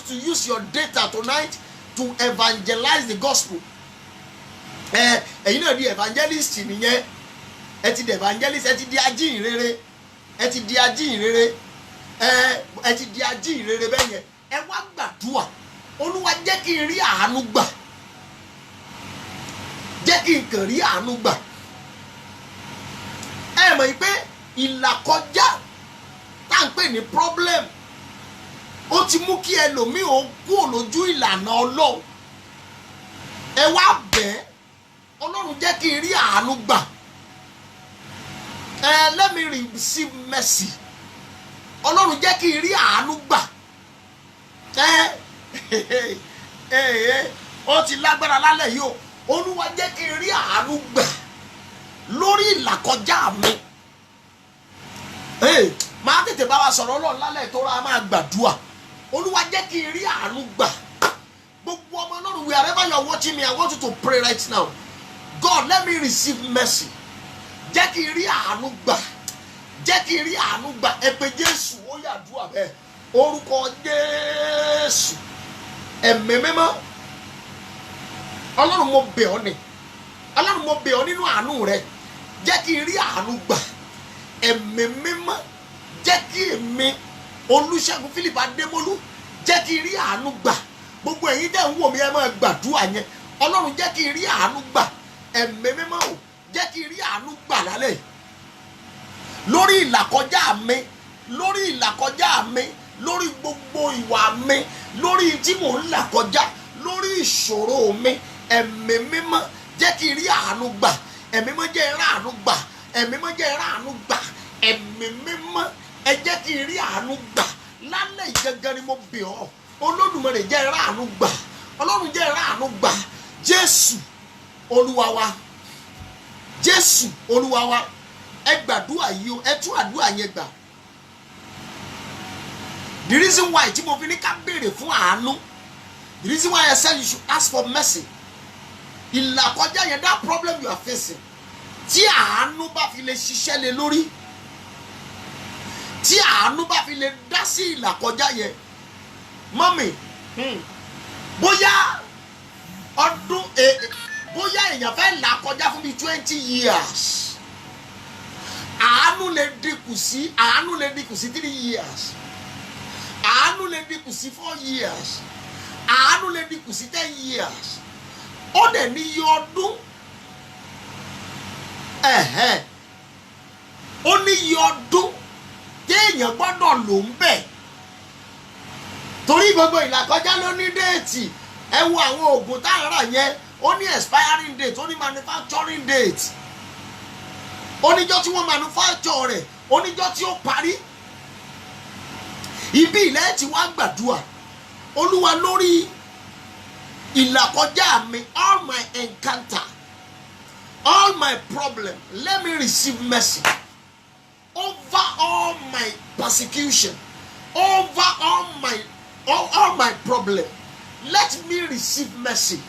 to use your data tonight to evangelize the gospel. Ẹ̀yin náà di evangelist nìyẹn. Ẹ ti di evangelist, ẹ ti di ajínrere. Ẹ ti di ajínrere. Ẹ ti di ajínrere bẹ́ẹ̀ yẹn. Ẹ wá gbàdúrà. Olúwa jẹ́ kí n rí àánú gbà. Jẹ́ kí n kàn rí àánú gbà. Ẹ mọ̀ pé ìlàkọjá tá à ń pè ní problem ó ti mú kí ẹlòmíì ó kú lójú ìlànà Ọlọ́run. Ẹ wá bẹ̀ Ọlọ́run jẹ́ kí n rí àánú gbà. Let me receive mercy. Ọlọ́run jẹ́ kí n rí àánú gbà. Ó ti lágbára lálẹ́ yìí o. Olúwa jẹ́ kí n rí àánú gbà lórí ìlàkọjá mi. Máa tètè bá wa sọ̀rọ̀ Ọlọ́run lálẹ́ tó ra máa gbàdúrà. Olúwa jẹ́ kí n rí àánú gbà. Gbogbo ọmọ Ọlọ́run, wherever you are watching me, I want you to pray right now. God, let me receive mercy. Jẹ́ kí n rí àánú gbà. Jẹ́ kí n rí àánú gbà. Ẹ pé Jésù ó yàdúrà bẹ́ẹ̀. Orúkọ Jésù. Ẹ̀mí mímọ́. Ọlọ́run mo bẹ̀ ọ́ ni. Ọlọ́run mo bẹ̀ ọ́ nínú àánú rẹ. Jẹ́ kí n rí àánú gbà. Ẹ̀mí mímọ́. Jẹ́ kí èmi Olúṣẹ́gun Philip Adémọ́lú jẹ́ kí n rí àánú gbà. Gbogbo ẹ̀yin dẹ̀ ń wò mí ẹ máa gbàdúrà yẹn. Ọlọ́run jẹ́ kí n rí àánú gbà. Ẹ̀mí mímọ́ o jẹ́ kí n rí àánú gbà lálẹ́ lórí ìlàkọjá mi, lórí ìlàkọjá mi, lórí gbogbo ìwà mi, lórí tí mò ń là kọjá, lórí ìṣòro mi. Ẹ̀mí mímọ́ jẹ́ kí n rí àánú gbà. Ẹ̀mí mímọ́ jẹ́ n rí àánú gbà. Ẹ̀mí mímọ́ jẹ́ n rí àánú gbà. Ẹ̀mí mímọ́ ẹ jẹ́ kí n rí àánú gbà lálẹ́ ìgangan ni mo bẹ̀ ọ́. Olódùmarè jẹ́ n rí àánú gbà. Ọlọ́run jẹ́ n rí àánú gbà. Jésù Olúwa wa, Jésù Olúwa wa, ẹ gbàdúrà yìí o, ẹ tún àdúrà yẹn gbà. The reason why tí mo fi ní ká béèrè fún àánú, the reason why I said you should ask for mercy. Ìlàkọjá yẹn, that problem you are facing, tí àánú bá fi lè ṣiṣẹ́ lé lórí, tí àánú bá fi lè dá sí ìlàkọjá yẹn, mọ́mì, bóyá ọdún bóyá èèyàn fẹ́ là kọjá fún bíi 20 years, àánú lè dínkù sí 3 years, àánú lè dínkù sí 4 years, àánú lè dínkù sí 10 years. Ó dẹ̀ ní iye ọdún, ó ní iye ọdún téèyàn gbọ́dọ̀ lò ń bẹ̀. Torí gbogbo ìlàkọjá ló ní déètì. Ẹ wo àwọn oògùn tá à ń rà yẹn, ó ní expiring date, ó ní manufacturing date, oníjọ́ tí wọ́n manufacture rẹ̀, oníjọ́ tí ó parí. Ibi ilẹ̀ tí wàá gbàdúrà, Olúwa lórí ìlàkọjá mi, all my encounter, all my problem, let me receive mercy. Over all my persecution, over all my problem, let me receive mercy.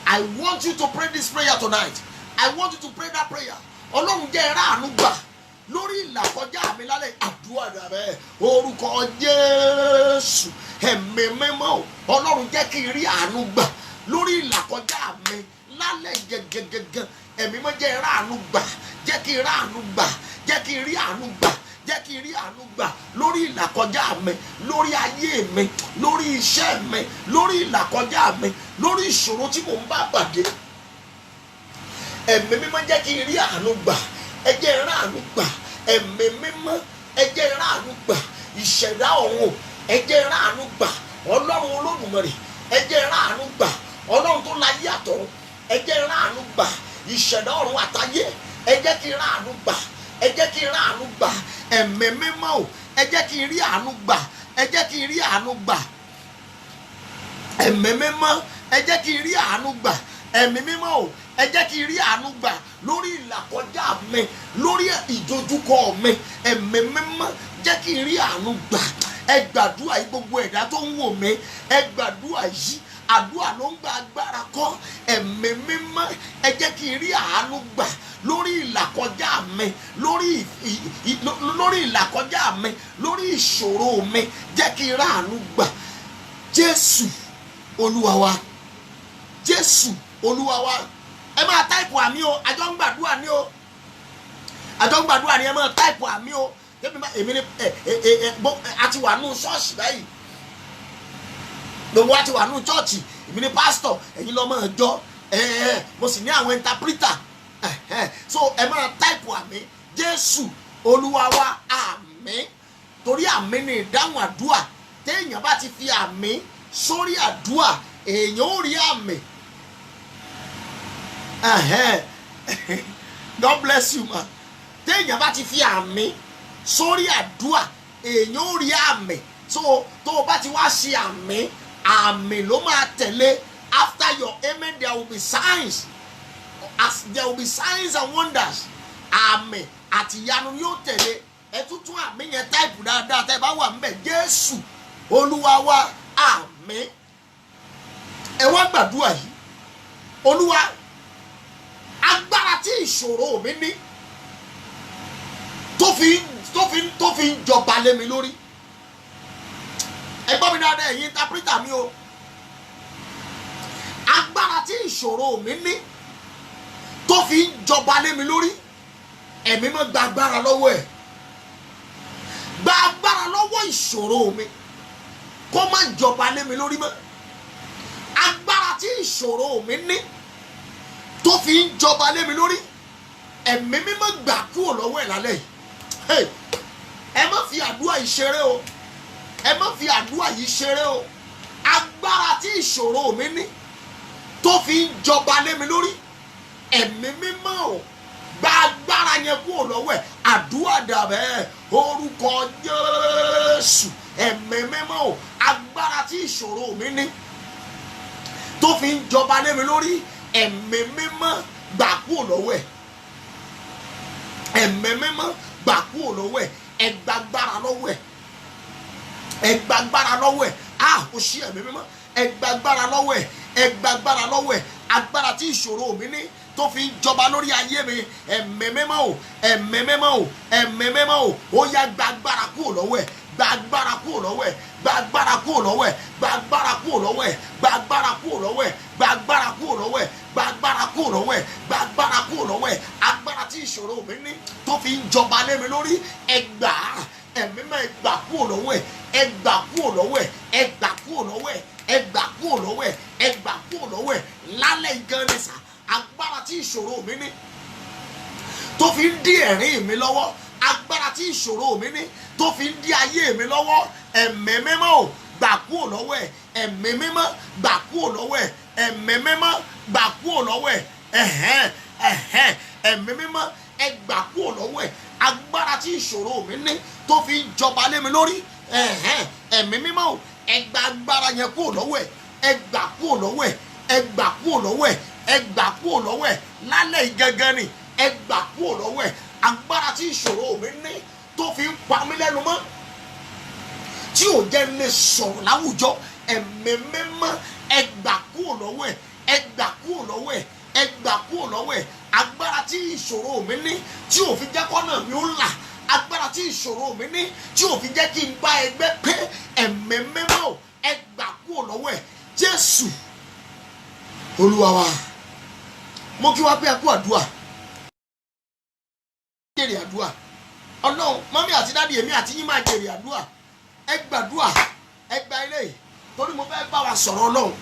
I want you to pray this prayer tonight. I want you to pray that prayer. Ọlọ́run jẹ́ ìràánú gbà lórí ìlàkọjá mi lálẹ́ àdúrà rẹ̀ orúkọ Jésù ẹ̀mí mímọ́. Ọlọ́run jẹ́ kí n rí àánú gbà lórí ìlàkọjá mi lálẹ́ gẹ́gẹ́gẹ́gẹ́. Ẹ̀mí mímọ́ jẹ́ ìràánú gbà, jẹ́ kí n rí àánú gbà, jẹ́ kí n rí àánú gbà, jẹ́ kí n rí àánú gbà lórí ìlàkọjá mi, lórí ayé mi, lórí iṣẹ́ mi, lórí ìlàkọjá mi, lórí ìṣòro tí mò ń bá pàdé. Ẹ̀mí mímọ́ jẹ́ kí n rí àánú gbà, ẹ jẹ́ n rí àánú gbà. Ẹ̀mí mímọ́ ẹ jẹ́ n rí àánú gbà. Ìṣẹ̀dá ọ̀run ẹ jẹ́ n rí àánú gbà. Ọlọ́run Olódùmarè ẹ jẹ́ n rí àánú gbà. Ọlọ́run tó láyé àtọ̀run ẹ jẹ́ n rí àánú gbà. Ìṣẹ̀dá ọ̀run àtayé ẹ jẹ́ kí n rí àánú gbà, ẹ jẹ́ kí n rí àánú gbà. Ẹ̀mí mímọ́ o, ẹ jẹ́ kí n rí àánú gbà, ẹ jẹ́ kí n rí àánú gbà. Ẹ̀mí mímọ́ ẹ jẹ́ kí n rí àánú gbà. Ẹ̀mí mímọ́ o, ẹ jẹ́ kí n rí àánú gbà lórí ìlàkọjá mi, lórí ìdojúkọ mi. Ẹ̀mí mímọ́ jẹ́ kí n rí àánú gbà. Ẹ gbàdúrà yìí gbogbo ẹ̀dá tó ń wò mí, ẹ gbàdúrà yìí. Àdúrà ló ń gba agbára kọ́. Ẹ̀mí mímọ́ ẹ jẹ́ kí n rí àánú gbà lórí ìlàkọjá mi, lórí ìlàkọjá mi, lórí ìṣòro mi. Jẹ́ kí n rí àánú gbà. Jésù Olúwa wa, Jésù Olúwa wa. Ẹ máa táìpù àmì o, àjọ ń gbàdúrà ní o, àjọ ń gbàdúrà ní, ẹ máa táìpù àmì o. Èmi ni àti wà nù ṣọ́ọ̀ṣì báyìí, gbogbo àti wà nù chọ́ọ̀chì, èmi ni pásítọ̀, ẹ̀yin lọ́mọ ìjọ, mo sì ní àwọn interpreter. So ẹ máa táìpù àmì Jésù Olúwa wa, àmín. Torí àmì ni ìdáhùn àdúrà. Téèyàn bá ti fi àmì sórí àdúrà, èèyàn ò rí àmì. God bless you ma. Téèyàn bá ti fi àmì sórí àdúrà, èèyàn ò rí àmì. So tó o bá ti wá ṣe àmì, àmì ló máa tẹ̀lé. After your amen there will be signs. As there will be signs and wonders. Àmì àti ìyanu yóò tẹ̀lé. Ẹ tuntun àmì yẹn táìpù dáadáa tẹ́ bá wà ńbẹ̀. Jésù Olúwa wa, àmín. Ẹ wá gbàdúrà yìí. Olúwa, agbára tí ìṣòro mi ní tó fi ń jọba lé mi lórí. Ẹ gbọ́ mi dáadáa, ẹ̀yin interpreter mi o. Agbára tí ìṣòro mi ní tó fi ń jọba lé mi lórí. Ẹ̀mí mọ́ gba agbára lọ́wọ́ ẹ̀. Gba agbára lọ́wọ́ ìṣòro mi kó má jọba lé mi lórí mọ́. Agbára tí ìṣòro mi ní tó fi ń jọba lé mi lórí. Ẹ̀mí mímọ́ gbà kúrò lọ́wọ́ ẹ̀ lálẹ́ yìí. Ẹ má fi àdúrà yìí ṣeré o. Ẹ má fi àdúrà yìí ṣeré o. Agbára tí ìṣòro mi ní tó fi ń jọba lé mi lórí. Ẹ̀mí mímọ́ o, gba agbára yẹn kúrò lọ́wọ́ ẹ̀. Àdúrà dàbẹ́ orúkọ Jésù. Ẹ̀mí mímọ́ o, agbára tí ìṣòro mi ní tó fi ń jọba lé mi lórí. Ẹ̀mí mímọ́ gbà kúrò lọ́wọ́ ẹ̀. Ẹ̀mí mímọ́ gbà kúrò lọ́wọ́ ẹ̀. Ẹ gba agbára lọ́wọ́ ẹ̀. Ẹ gba agbára lọ́wọ́ ẹ̀. Ó ṣí ẹ̀mí mímọ́. Ẹ gba agbára lọ́wọ́ ẹ̀. Ẹ gba agbára lọ́wọ́ ẹ̀. Agbára tí ìṣòro mi ní tó fi ń jọba lórí ayé mi. Ẹ̀mí mímọ́ o, ẹ̀mí mímọ́ o, ẹ̀mí mímọ́ o. Ó yá gba agbára kúrò lọ́wọ́ ẹ̀. Gba agbára kúrò lọ́wọ́ ẹ̀. Gba agbára kúrò lọ́wọ́ ẹ̀. Gba agbára kúrò lọ́wọ́ ẹ̀. Gba agbára kúrò lọ́wọ́ ẹ̀. Gba agbára kúrò lọ́wọ́ ẹ̀. Gba agbára kúrò lọ́wọ́ ẹ̀. Gba agbára kúrò lọ́wọ́ ẹ̀. Agbára tí ìṣòro mi ní tó fi ń jọba lé mi lórí. Ẹ gbà á. Ẹ̀mí mímọ́ ẹ gbà kúrò lọ́wọ́ ẹ̀. Ẹ gbà kúrò lọ́wọ́ ẹ̀. Ẹ gbà kúrò lọ́wọ́ ẹ̀. Ẹ gbà kúrò lọ́wọ́ ẹ̀. Ẹ gbà kúrò lọ́wọ́ ẹ̀. Lálẹ́ ìgan ni sà. Agbára tí ìṣòro mi ní tó fi ń dí ẹ̀rín mi lọ́wọ́. Agbára tí ìṣòro mi ní tó fi ń dí ayé mi lọ́wọ́. Ẹ̀mí mímọ́ o, gbà kúrò lọ́wọ́ ẹ̀. Ẹ̀mí mímọ́ gbà kúrò lọ́wọ́ ẹ̀. ẹ̀mí mímọ́ gbà kúrò lọ́wọ́ ẹ̀ ẹ̀mí mímọ́ ẹ gbà kúrò lọ́wọ́ ẹ̀ agbára tí ìṣòro mi ní tó fi ń jọba lé mi lórí ẹ̀mí mímọ́ ẹ gbà agbára yẹn kúrò lọ́wọ́ ẹ̀ ẹ gbà kúrò lọ́wọ́ ẹ̀ ẹ gbà kúrò lọ́wọ́ ẹ̀ ẹ gbà kúrò lọ́wọ́ ẹ̀ lálẹ́ ìgangan ni ẹ gbà kúrò lọ́wọ́ ẹ̀ agbára tí ìṣòro mi ní tó fi ń pa mí lẹ́nu mọ́ tí ò jẹ́ lè sọ̀rọ̀ láwùjọ ẹ̀mí mímọ́ ẹ gbà kúrò lọ́wọ́ ẹ̀ ẹ gbà kúrò lọ́wọ́ ẹ̀ ẹ gbà kúrò lọ́wọ́ ẹ̀ agbára tí ìṣòro mi ní tí ò fi jẹ́ kọ́nà mi ó là agbára tí ìṣòro mi ní tí ò fi jẹ́ kí n bá ẹgbẹ́ pé ẹ̀mí mímọ́ ẹ gbà kúrò lọ́wọ́ ẹ̀ Jésù Olúwa wa mo kí wá pé ẹ kú àdúrà jèrè àdúrà Ọlọ́run mọ́mí àti dádì èmi àti yín máa jèrè àdúrà ẹ gbàdúrà ẹ gba ilé torí mo fẹ́ bá wa sọ̀rọ̀ Ọlọ́run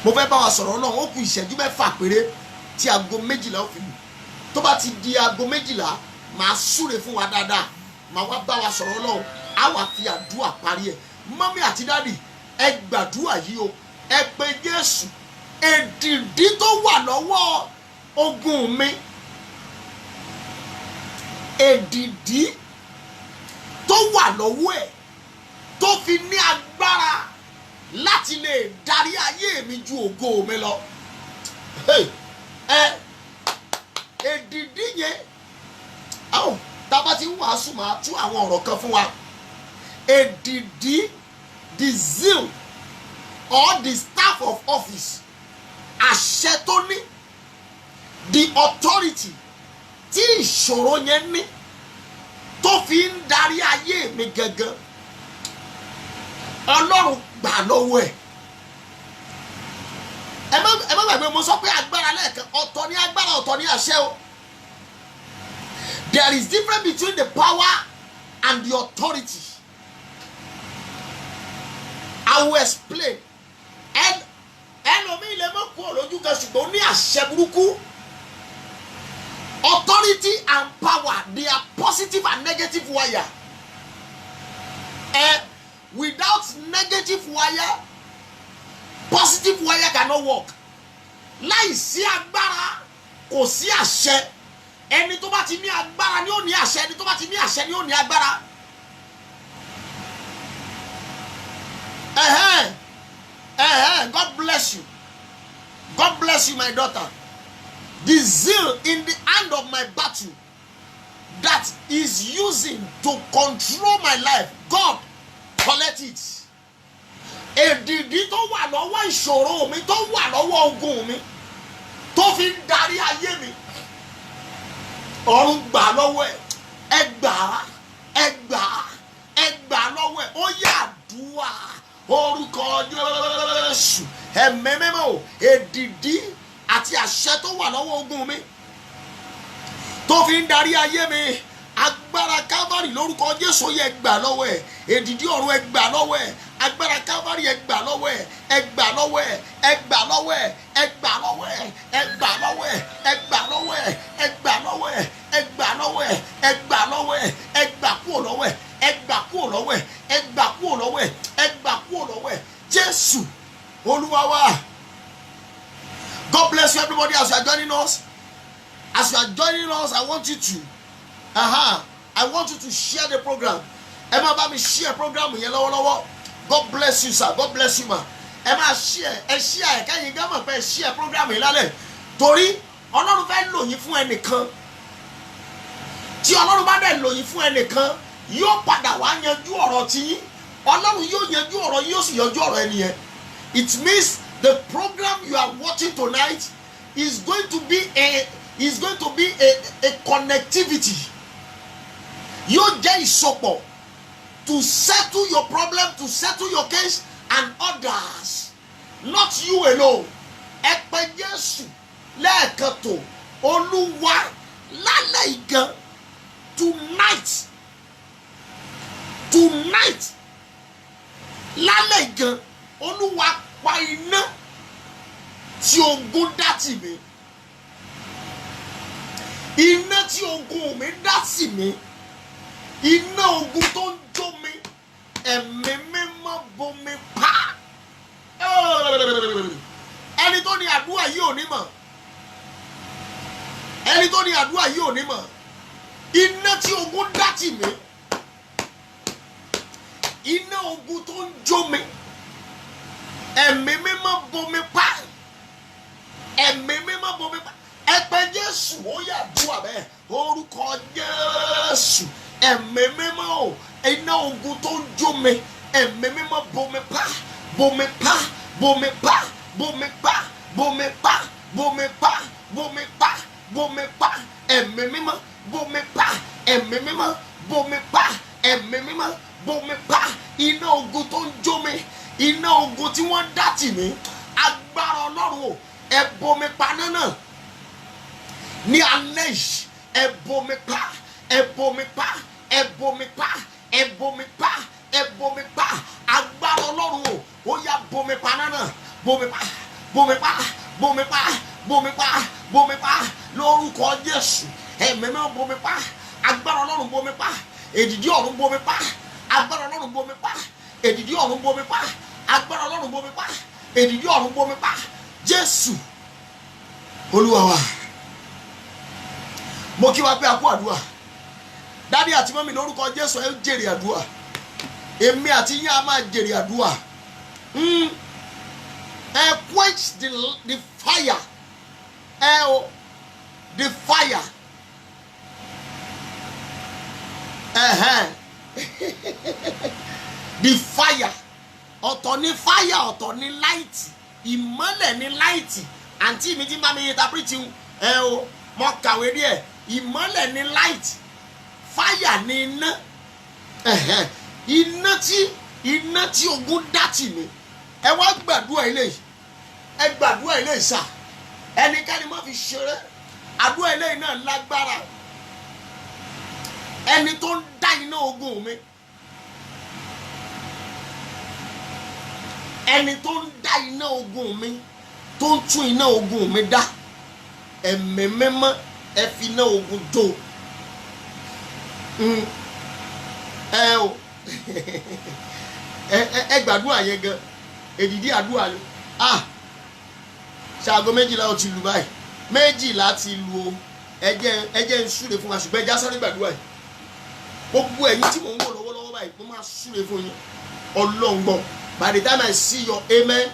mo fẹ́ bá wa sọ̀rọ̀ Ọlọ́run ó kù ìṣẹ́jú mẹ́fà péré tí aago 12 ó fi lù tó bá ti di aago 12 màá súre fún wa dáadáa màá wá bá wa sọ̀rọ̀ Ọlọ́run á wà fi àdúrà parí ẹ̀ mọ́mí àti dádì ẹ gbàdúrà yìí o ẹ pe Jésù èdìdí tó wà lọ́wọ́ ogun mi èdìdí tó wà lọ́wọ́ ẹ̀ tó fi ní agbára láti lè darí ayé mi ju ògo mi lọ èdìdí yẹn tábà tí ń wàásù máa tú àwọn ọ̀rọ̀ kan fún wa èdìdí the zeal or the staff of office àṣẹ tó ní the authority tí ìṣòro yẹn ní tó fi ń darí ayé mi gangan Ọlọ́run gbà lọ́wọ́ ẹ̀ ẹ má gbàgbé mo sọ pé agbára lẹ́ẹ̀kan ọ̀tọ̀ ní agbára ọ̀tọ̀ ní àṣẹ o there is difference between the power and the authority I will explain ẹlòmíì lè mọ̀ kú olójú kan ṣùgbọ́n ó ní àṣẹ burúkú authority and power they are positive and negative wire without negative wire positive wire cannot work láì sí agbára kò sí àṣẹ ẹni tó bá ti ní agbára ni ó ní àṣẹ ẹni tó bá ti ní àṣẹ ni ó ní agbára God bless you. God bless you, my daughter. The zeal in the hand of my battle that is using to control my life, God, collect it. Èdìdí tó wà lọ́wọ́ ìṣòro mi tó wà lọ́wọ́ ogun mi tó fi ń darí ayé mi ọ̀run gbà lọ́wọ́ ẹ̀ ẹ gbà lọ́wọ́ ẹ̀ ó yá àdúrà orúkọ Jésù ẹ̀mí mímọ́ èdìdí àti àṣẹ tó wà lọ́wọ́ ogun mi tó fi ń darí ayé mi agbára Calvary lórúkọ Jésù yẹ gbà lọ́wọ́ ẹ̀ èdìdí ọ̀run ẹ gbà lọ́wọ́ ẹ̀ agbára Calvary ẹ gbà lọ́wọ́ ẹ̀ ẹ gbà lọ́wọ́ ẹ̀ ẹ gbà lọ́wọ́ ẹ̀ ẹ gbà lọ́wọ́ ẹ̀ ẹ gbà lọ́wọ́ ẹ̀ ẹ gbà lọ́wọ́ ẹ̀ ẹ gbà lọ́wọ́ ẹ̀ ẹ gbà lọ́wọ́ ẹ̀ ẹ gbà lọ́wọ́ ẹ̀ ẹ gbà kúrò lọ́wọ́ ẹ̀ ẹ gbà kúrò lọ́wọ́ ẹ̀ ẹ gbà kúrò lọ́wọ́ ẹ̀ ẹ gbà kúrò lọ́wọ́ ẹ̀ Jésù Olúwa wa. God bless you everybody as you are joining us. As you are joining us, I want you to I want you to share the program. Ẹ máa bá mi share program yẹn lọ́wọ́lọ́wọ́. God bless you sir. God bless you ma. Ẹ máa share kẹ́yìn gán mọ̀ pé share program yìí lálẹ́. Torí Ọlọ́run fẹ́ lò yín fún ẹnìkan. Tí Ọlọ́run bá dẹ̀ lò yín fún ẹnìkan, yóò padà wá yanjú ọ̀rọ̀ tiyín. Ọlọ́run yóò yanjú ọ̀rọ̀ yín, yóò sì yanjú ọ̀rọ̀ ẹnìyẹn. It means the program you are watching tonight is going to be a connectivity. Yóò jẹ́ ìsopọ̀ to settle your problem, to settle your case and others, not you alone. Ẹ pé Jésù lẹ́ẹ̀kan tó Olúwa lálẹ́ ìgan tonight lálẹ́ ìgan Olúwa pa iná tí ogun dá tì mí, iná tí ogun mi dá tì mí, iná ogun tó ń jó mi, ẹ̀mí mímọ́ bomi pa. ẹni tó ní àdúrà yìí ò ní mọ̀, ẹni tó ní àdúrà yìí ò ní mọ̀. Iná tí ogun dá tì mí, iná ogun tó ń jó mi, ẹ̀mí mímọ́ bomi pa, ẹ̀mí mímọ́ bomi pa. Ẹ pé Jésù, ó yá àdúrà bẹ́ẹ̀, orúkọ Jésù. Ẹ̀mí mímọ́ o, iná ogun tó ń jó mi, ẹ̀mí mímọ́ bomi pa, bomi pa, bomi pa, bomi pa, bomi pa, bomi pa, bomi pa, bomi pa. Ẹ̀mí mímọ́ bomi pa, ẹ̀mí mímọ́ bomi pa, ẹ̀mí mímọ́ bomi pa. Iná ogun tó ń jó mi, iná ogun tí wọ́n dá tì mí, agbára Ọlọ́run o, ẹ bomi pa náà ní alẹ́ yìí. Ẹ bomi pa, ẹ bomi pa, ẹ bomi pa, ẹ bomi pa, ẹ bomi pa. Agbára Ọlọ́run o, ó yá bomi pa náà, bomi pa, bomi pa, bomi pa, bomi pa, bomi pa. Lórúkọ Jésù, ẹ̀mí mímọ́ bomi pa, agbára Ọlọ́run bomi pa, èdìdí ọ̀run bomi pa, agbára Ọlọ́run bomi pa, èdìdí ọ̀run bomi pa, agbára Ọlọ́run bomi pa, èdìdí ọ̀run bomi pa. Jésù Olúwa wa. Mo kí wa pé a kú àdúrà. Dádì àti mọ́mì lórúkọ Jésù ẹ jèrè àdúrà. Èmi àti yín a máa jèrè àdúrà. Quench the fire. The fire. The fire. Ọ̀tọ̀ ni fire, ọ̀tọ̀ ni light. Ìmọ́lẹ̀ ni light. Àǹtí mi ti bá mi interpret mo kàwé díẹ̀. Ìmọ́lẹ̀ ni light. Fire ni iná. Iná tí ogun dá tì mí. Ẹ wá gbàdúrà eléyìí. Ẹ gbàdúrà eléyìí sà. Ẹnikẹ́ni má fi ṣeré. Àdúrà eléyìí náà lágbára. Ẹni tó ń dá iná ogun mi. Ẹni tó ń dá iná ogun mi, tó ń tún iná ogun mi dá. Ẹ̀mí mímọ́ ẹ fi iná ogun jó. Ẹ gbàdúrà yẹn gan. Èdìdí àdúrà ni. Ṣaago 12 ó ti lù báyìí. 12 ti lù o. Ẹ jẹ́ ń súre fún wa, ṣùgbọ́n ẹ já sáré gbàdúrà yìí. Gbogbo ẹ̀yin tí mò ń wò lọ́wọ́lọ́wọ́ báyìí, mo máa súre fún yín. Ọlọ́run gbọ́. By the time I see your amen,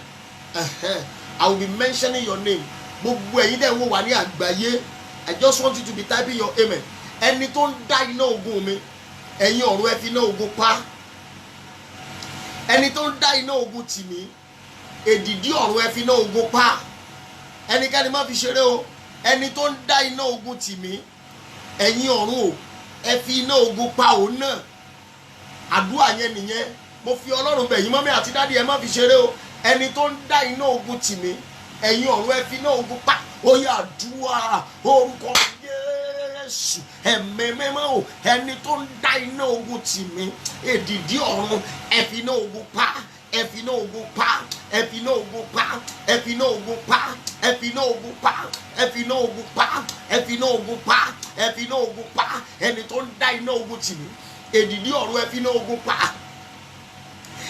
I will be mentioning your name. Gbogbo ẹ̀yin dẹ̀ ń wò wá ní àgbáyé. I just want you to be typing your amen. Ẹni tó ń dá iná ogun mi, ẹ̀yin ọ̀run ẹ fi iná ogun pa. Ẹni tó ń dá iná ogun tì mí, èdìdí ọ̀run ẹ fi iná ogun pa. Ẹnikẹ́ni má fi ṣeré o. Ẹni tó ń dá iná ogun tì mí, ẹ̀yin ọ̀run o, ẹ fi iná ogun pa òun náà. Àdúrà yẹn nìyẹn. Mo fi Ọlọ́run bẹ̀ yín mọ́mí àti dádì ẹ má fi ṣeré o. Ẹni tó ń dá iná ogun tì mí, ẹ̀yin ọ̀run ẹ fi iná ogun pa. Ó yá àdúrà orúkọ Jésù. Ẹ̀mí mímọ́ o, ẹni tó ń dá iná ogun tì mí, èdìdí ọ̀run ẹ fi iná ogun pa. Ẹ fi iná ogun pa. Ẹ fi iná ogun pa. Ẹ fi iná ogun pa. Ẹ fi iná ogun pa. Ẹ fi iná ogun pa. Ẹ fi iná ogun pa. Ẹ fi iná ogun pa. Ẹni tó ń dá iná ogun tì mí, èdìdí ọ̀run ẹ fi iná ogun pa.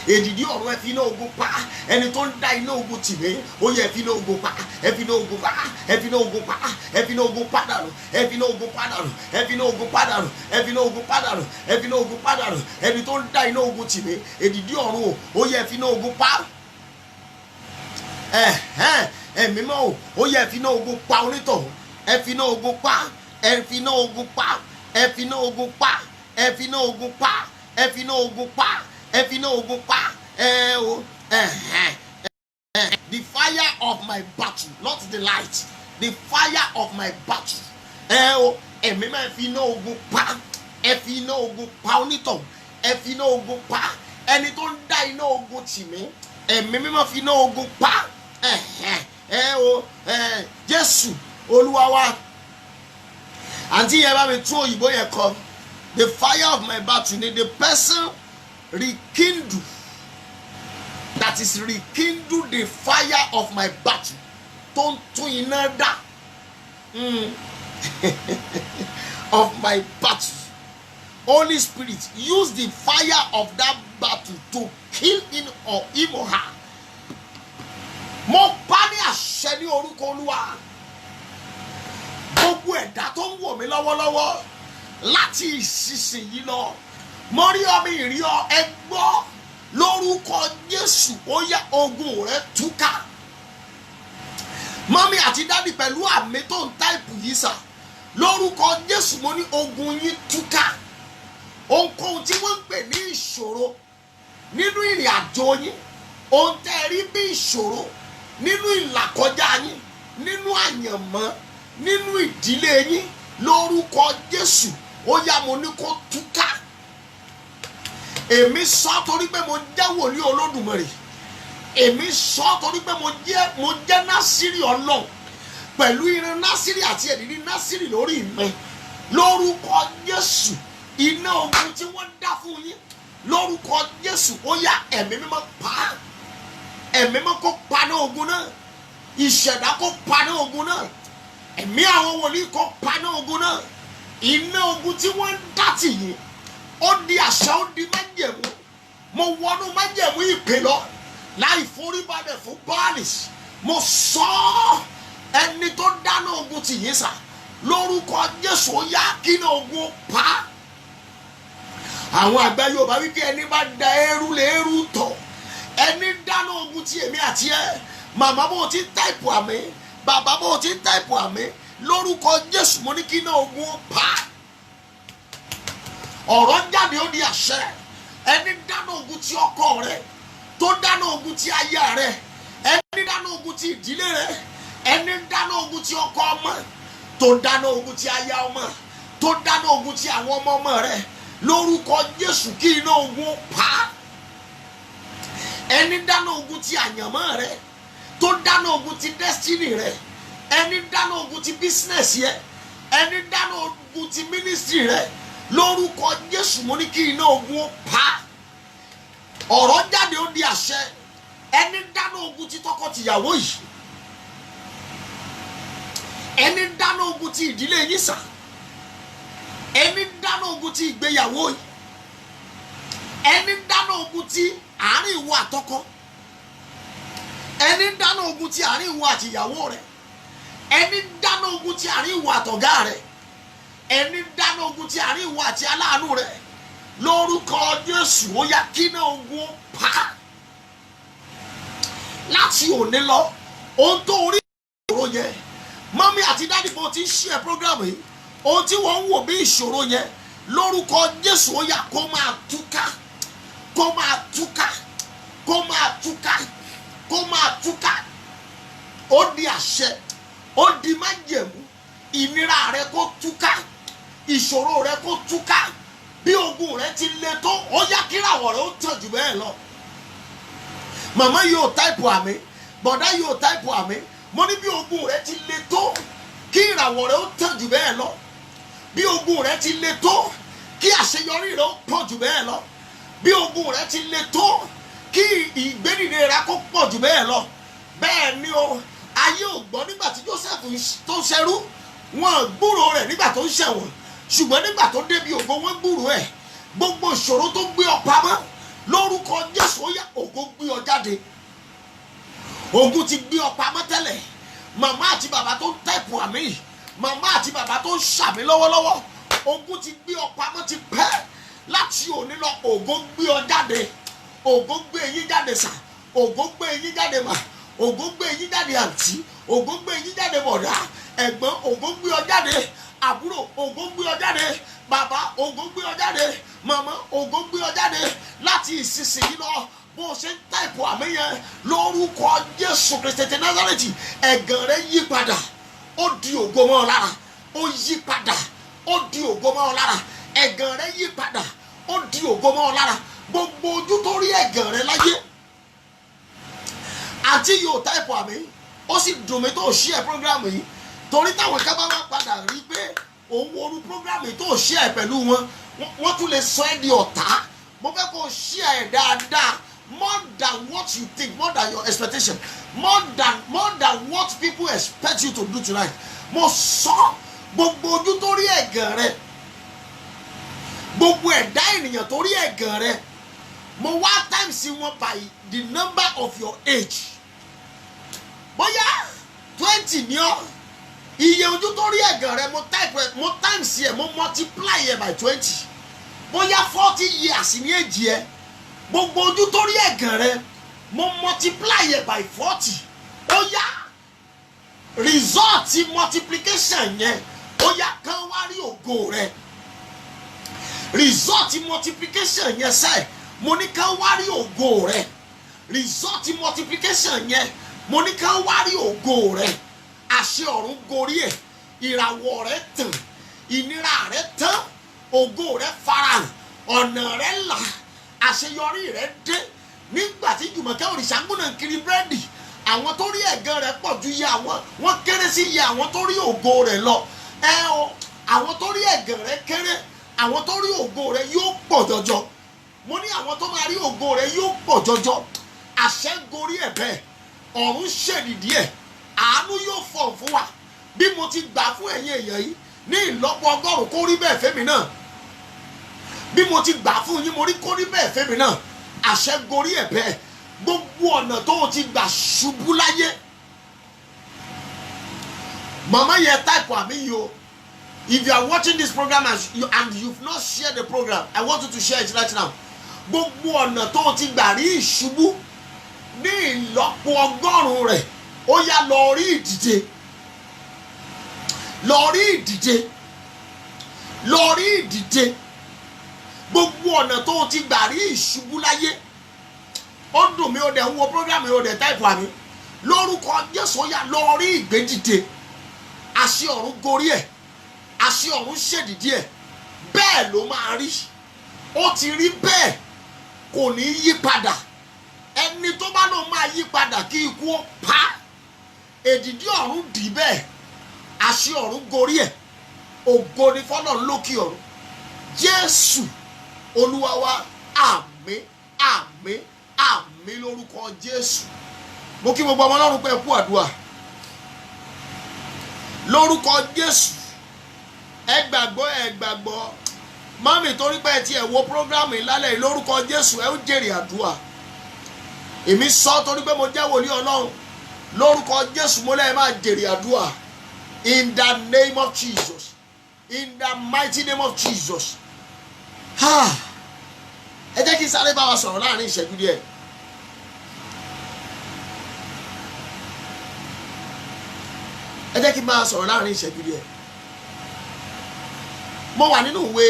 Èdìdí ọ̀run ẹ fi iná ogun pa. Ẹni tó ń dá iná ogun tì mí, ó yẹ ẹ fi iná ogun pa. Ẹ fi iná ogun pa. Ẹ fi iná ogun pa. Ẹ fi iná ogun pa dànù. Ẹ fi iná ogun pa dànù. Ẹ fi iná ogun pa dànù. Ẹ fi iná ogun pa dànù. Ẹ fi iná ogun pa dànù. Ẹni tó ń dá iná ogun tì mí, èdìdí ọ̀run o, ó yẹ ẹ fi iná ogun pa. Ẹ̀mí mọ́ o, ó yẹ ẹ fi iná ogun pa onítọ̀hún. Ẹ fi iná ogun pa. Ẹ fi iná ogun pa. Ẹ fi iná ogun pa. Ẹ fi iná ogun pa. Ẹ fi iná ogun pa. Ẹ fi iná ogun pa. The fire of my battle, not the light. The fire of my battle. Ẹ̀mí máa fi iná ogun pa. Ẹ fi iná ogun pa onítọ̀hún. Ẹ fi iná ogun pa. Ẹni tó ń dá iná ogun tì mí, ẹ̀mí mímọ́ fi iná ogun pa. Jésù Olúwa wa. Àǹtí yẹn bá mi tún òyìnbó yẹn kọ. The fire of my battle ni the person rekindle. That is rekindle the fire of my battle. Tó ń tún iná dá. Of my battle. Holy Spirit, use the fire of that battle to kill him or her. mo pa ní àṣẹ ní orúkọ Olúwa gbogbo ẹ̀dá tó ń wò mí lọ́wọ́lọ́wọ́ láti ìsinsìnyí lọ mo rí ọmọ ìrí ọ ẹ gbọ́ lórúkọ Jésù ó yá ogun rẹ túká mọ́mí àti dádì pẹ̀lú àmì tó ń táìpù yìí sà lórúkọ Jésù mo ní ogun yín túká ohunkóhun tí wọ́n ń pè ní ìṣòro nínú ìrìn àjò yín ohun tẹ́ ẹ rí bí ìṣòro nínú ìlàkọjá yín nínú àyànmọ́ nínú ìdílé yín lórúkọ Jésù ó yá mo ní kó túká èmi sọ torí pé mo jẹ́ wòlíì Olódùmarè èmi sọ torí pé mo jẹ́ násìrì Ọlọ́run pẹ̀lú irin násìrì àti ẹ̀dìdì násìrì lórí mi lórúkọ Jésù iná ogun tí wọ́n dá fún yín lórúkọ Jésù ó yá ẹ̀mí mímọ́ pa ẹ̀mí mímọ́ kó paná ogun náà ìṣẹ̀dá kó paná ogun náà ẹ̀mí àwọn wòlíì kó paná ogun náà iná ogun tí wọ́n dá tì yín ó di àṣà ó di májẹ̀mú mo wọnú májẹ̀mú ìpè lọ láì foríbalẹ̀ fún Báálì mo sọ ẹni tó dáná ogun tì yín sà lórúkọ Jésù ó yá kí iná ogun pa àwọn àgbà Yorùbá wípé ẹni bá da ẹrú lé ẹrú tọ̀ ẹni dáná ogun tí èmi àti ẹ màmá bó ti táìpù àmì bàbá bó ti táìpù àmì lórúkọ Jésù mo ní kí iná ogun pa ọ̀rọ̀ jáde ó di àṣẹ ẹni dáná ogun tí ọkọ rẹ tó dáná ogun tí aya rẹ ẹni dáná ogun tí ìdílé rẹ ẹni dáná ogun tí ọkọ ọmọ tó dáná ogun tí aya ọmọ tó dáná ogun tí àwọn ọmọ rẹ lórúkọ Jésù kí iná ogun pa ẹni dáná ogun tí àyànmọ́ rẹ tó dáná ogun tí destiny rẹ ẹni dáná ogun tí business yẹ ẹni dáná ogun tí ministry rẹ lórúkọ Jésù mo ní kí iná ogun pa ọ̀rọ̀ jáde ó di àṣẹ ẹni dáná ogun tí tọkọtìyàwó yìí ẹni dáná ogun tí ìdílé yìí sà ẹni dáná ogun tí ìgbéyàwó yìí ẹni dáná ogun tí àárín ìwọ àtọkọ ẹni dáná ogun tí àárín ìwọ àtìyàwó rẹ ẹni dáná ogun tí àárín ìwọ àtọ̀gá rẹ ẹni dáná ogun tí àárín ìwọ àti aláàánú rẹ lórúkọ Jésù ó yá kí iná ogun pa láti òní lọ ohun tó orí ìṣòro yẹn mọ́mí àti dádì bó ti ń ṣe ẹ̀ program yìí ohun tí wọ́n ń wò bí ìṣòro yẹn lórúkọ Jésù ó yá kó máa túká kó máa túká kó máa túká kó máa túká ó di àṣẹ ó di májẹ̀mú ìnira rẹ kó túká ìṣòro rẹ kó túká bí ogun rẹ ti le tó ó yá kíràwọ̀ rẹ ó tàn jù bẹ́ẹ̀ lọ màmá yóò táìpù àmì bọ̀dá yóò táìpù àmì mo ní bí ogun rẹ ti le tó kí ìràwọ̀ rẹ ó tàn jù bẹ́ẹ̀ lọ bí ogun rẹ ti le tó kí àṣeyọrí rẹ ó pọ̀ jù bẹ́ẹ̀ lọ bí ogun rẹ ti le tó kí ìgbédìde rẹ kó pọ̀ jù bẹ́ẹ̀ lọ bẹ́ẹ̀ ni o ayé ò gbọ́ nígbà tí Joseph tó ń ṣẹrú wọn gbúrò rẹ̀ nígbà tó ń ṣẹ̀wọ̀n ṣùgbọ́n nígbà tó débi ògo wọn gbúrò ẹ̀ gbogbo ìṣòro tó gbé ọ pamọ́ lórúkọ Jésù ó yá ògo gbé ọ jáde ogun ti gbé ọ pamọ́ tẹ́lẹ̀ màmá àti bàbá tó ń tẹ̀pù àmì màmá àti bàbá tó ń ṣàmì lọ́wọ́lọ́wọ́ ogun ti gbé ọ pamọ́ ti pẹ́ láti òní lọ ògo gbé ọ jáde ògo gbé yín jáde sà ògo gbé yín jáde mà ògo gbé yín jáde àǹtí ògo gbé yín jáde bọ̀dá ẹ̀gbọ́n ògo gbé ọ jáde àbúrò ògo gbé ọ jáde bàbá ògo gbé ọ jáde màmá ògo gbé ọ jáde láti ìsinsìnyí lọ bó o ṣe ń táìpù àmì yẹn lórúkọ Jésù Kristi ti Násárẹ́tì ẹ̀gàn rẹ yí padà ó di ògo mọ́ ọ lára ó yí padà ó di ògo mọ́ ọ lára ẹ̀gàn rẹ yí padà ó di ògo mọ́ ọ lára gbogbo ojú tó rí ẹ̀gàn rẹ láyé àti yóò táìpù àmì ó sì dùn mí tó ṣí ẹ prógrámù yìí torí táwọn ká bá wá padà rí pé òun worú prógrámù yìí tó ṣí ẹ pẹ̀lú wọ́n tún lè sọ ẹ́ di ọ̀tá mo fẹ́ kó ṣí ẹ dáadáa more than what you think more than your expectation more than what people expect you to do tonight mo sọ gbogbo ojú tó rí ẹ̀gàn rẹ gbogbo ẹ̀dá ènìyàn tó rí ẹ̀gàn rẹ mo wá times wọn by the number of your age bóyá 20 ní ọ́ iye ojú tó rí ẹ̀gàn rẹ mo times ẹ̀ mo multiply ẹ̀ by 20 bóyá 40 years ní èjì ẹ̀ gbogbo ojú tó rí ẹ̀gàn rẹ mo multiply ẹ̀ by 40 ó yá result multiplication yẹn ó yá kán wá rí ògo rẹ result multiplication yẹn sẹ́ẹ̀ mo ní kán wá rí ògo rẹ result multiplication yẹn mo ní kán wá rí ògo rẹ àṣẹ ọ̀run gorí ẹ̀ ìràwọ̀ rẹ tàn ìnira rẹ tán ògo rẹ farahàn ọ̀nà rẹ là àṣeyọrí rẹ dé nígbà tí Jùmọ̀kẹ́ Òrìṣàgbọ́nà kiri búrẹ́dì àwọn tó rí ẹ̀gàn rẹ pọ̀ ju iye àwọn wọ́n kéré sí iye àwọn tó rí ògo rẹ lọ àwọn tó rí ẹ̀gàn rẹ kéré àwọn tó rí ògo rẹ yóò pọ̀ jọjọ mo ní àwọn tó máa rí ògo rẹ yóò pọ̀ jọjọ àṣẹ gorí ẹ̀ bẹ́ẹ̀ ọ̀run ṣèdìdí ẹ̀ àánú yóò fọ̀ fún wa bí mo ti gbà fún ẹ̀yin èèyàn yìí ní ìlọ́po 100 kó rí bẹ́ẹ̀ fẹ́mi náà bí mo ti gbà fún yín mo rí kó rí bẹ́ẹ̀ fẹ́mi náà àṣẹ gorí ẹ̀ bẹ́ẹ̀ gbogbo ọ̀nà tó o ti gbà ṣubú láyé màmá yẹn táìpù àmì yìí o if you are watching this program and you've not shared the program I want you to share it right now gbogbo ọ̀nà tó o ti gbà rí ìṣubú ní ìlọ́po 100 rẹ̀ ó yá lọ rí ìdìde lọ rí ìdìde lọ rí ìdìde gbogbo ọ̀nà tó o ti gbà rí ìṣubú láyé ó dùn mí ó dẹ̀ ń wo program yìí ó dẹ̀ táìpù àmì lórúkọ Jésù ó yá lọ rí ìgbédìde àṣẹ ọ̀run gorí ẹ̀ àṣẹ ọ̀run ṣèdìdí ẹ̀ bẹ́ẹ̀ ló máa rí ó ti rí bẹ́ẹ̀ kò ní yí padà ẹni tó bá lọ máa yí padà kí ikú ó pa èdìdí ọ̀run dì bẹ́ẹ̀ àṣẹ ọ̀run gorí ẹ̀ ògo ni fọ́lọ́run lókè ọ̀run Jésù Olúwa wa àmín àmín àmín lórúkọ Jésù mo kí gbogbo ọmọ Ọlọ́run pé ẹ kú àdúrà lórúkọ Jésù ẹ gbàgbọ́ mọ́mì torí pé ẹ ti ẹ̀ wo prógrámù ìlálẹ̀ yìí lórúkọ Jésù ẹ ó jèrè àdúrà èmi sọ torí pé mo jẹ́ wòlíì Ọlọ́run lórúkọ Jésù mo lẹ́yìn máa jèrè àdúrà in the name of Jesus in the mighty name of Jesus ẹ jẹ́ kí n sáré bá wa sọ̀rọ̀ láàrin ìṣẹ́jú díẹ̀ ẹ jẹ́ kí n bá wa sọ̀rọ̀ láàrin ìṣẹ́jú díẹ̀ mo wà nínú ìwé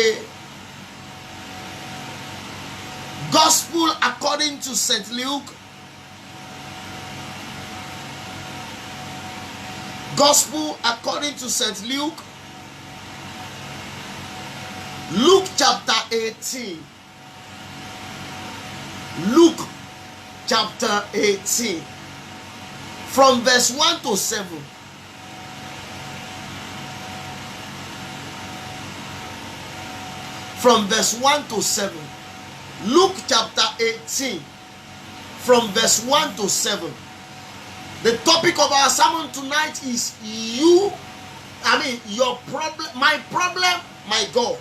Gospel according to St. Luke Gospel according to St. Luke Luke chapter 18 Luke chapter 18 from verse 1 to 7 from verse 1 to 7 Luke chapter 18 from verse 1 to 7 the topic of our sermon tonight is your problem, my problem, my God.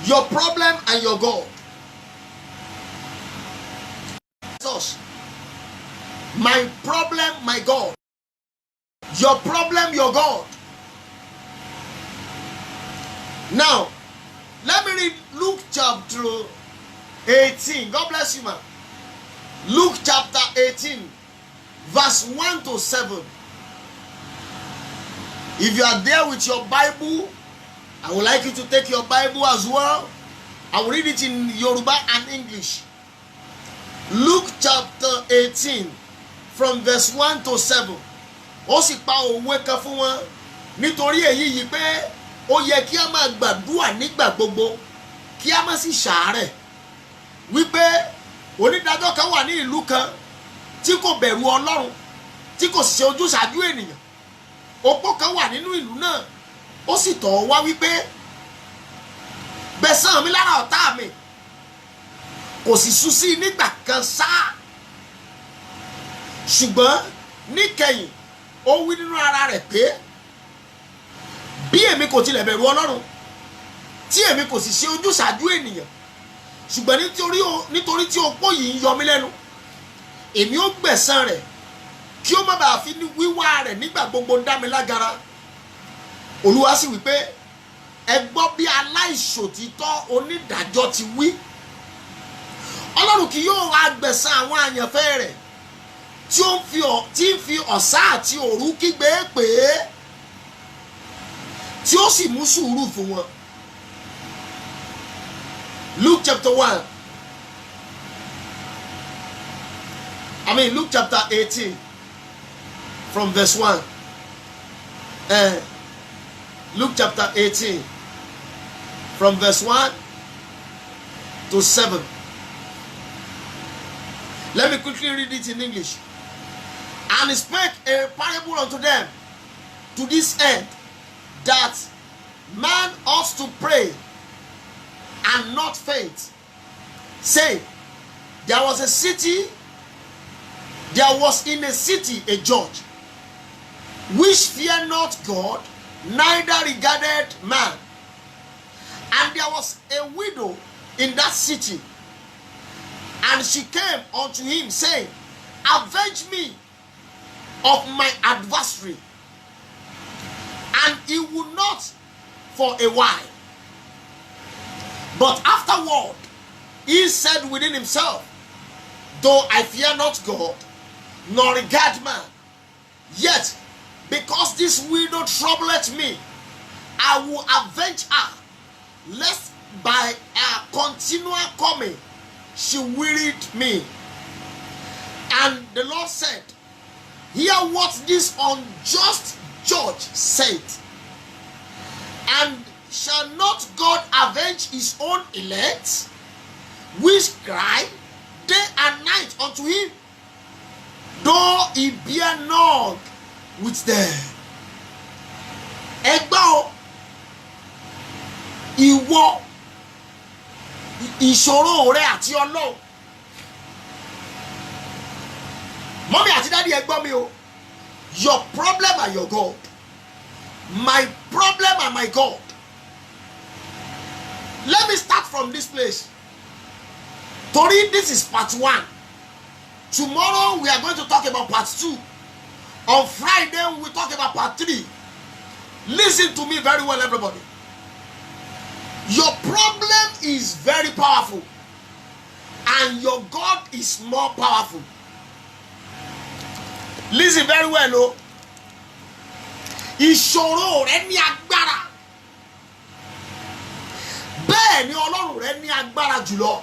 Your problem and your God. Jesus. My problem, my God. Your problem, your God. Now, let me read Luke chapter 18. God bless you, man. Luke chapter 18, verse 1 to 7. If you are there with your Bible, I would like you to take your Bible as well. I will read it in Yoruba and English. Luke chapter 18, from verse 1 to 7. Ó sì pa òwe kan fún wọn nítorí èyí yìí pé ó yẹ kí a máa gbàdúrà nígbà gbogbo kí a má sì ṣàárẹ̀. Wípé onídàájọ́ kan wà ní ìlú kan tí kò bẹ̀rù Ọlọ́run, tí kò sì ṣe ojúsàájú ènìyàn. Opó kan wà nínú ìlú náà, ó sì tọ̀ wá wípé gbẹ̀san mi lára ọ̀tá mi, kò sì sú sí nígbà kan ṣá. Ṣùgbọ́n níkẹyìn ó wí nínú ara rẹ̀ pé bí èmi kò tilẹ̀ bẹ̀rù Ọlọ́run, tí èmi kò sì ṣe ojúsàájú ènìyàn, ṣùgbọ́n nítorí tí opó yìí ń yọ mí lẹ́nu, èmi ó gbẹ̀san rẹ̀ kí ó má bàa fi ní wíwá rẹ̀ nígbà gbogbo ń dá mi lágara. Olúwa sì wí pé ẹ gbọ́ bí aláìṣòtítọ́ onídàájọ́ ti wí. Ọlọ́run kì yóò wá gbẹ̀san àwọn àyànfẹ́ rẹ̀ tí ń fi ọ̀sán àti òru kígbe pè é, tí ó sì mú sùúrù fún wọn. Luke chapter 18 from verse 1. Luke chapter 18 from verse 1 to 7. Let me quickly read it in English. And he spake a parable unto them to this end, that man ought to pray and not faint, saying, there was in a city a judge, which feared not God, neither regarded man. And there was a widow in that city, and she came unto him, saying, avenge me of my adversary. And he would not for a while. But afterward, he said within himself, though I fear not God, nor regard man, yet because this widow troubleth me, I will avenge her, lest by her continual coming she wearied me. And the Lord said, hear what this unjust judge said. And shall not God avenge his own elect, which cry day and night unto him, though he bear not with them? Ẹgbọ́ ìwọ ìṣòro rẹ àti Ọlọ́run. Mommy àti daddy, ẹgbọ́ mi o. Your problem and your God. My problem and my God. Let me start from this place. Tori, this is part 1. Tomorrow we are going to talk about part 2. On Friday we will talk about part 3. Listen to me very well, everybody. Your problem is very powerful, and your God is more powerful. Listen very well, o. Ìṣòro rẹ ní agbára. Bẹ́ẹ̀ ni Ọlọ́run rẹ ní agbára jùlọ.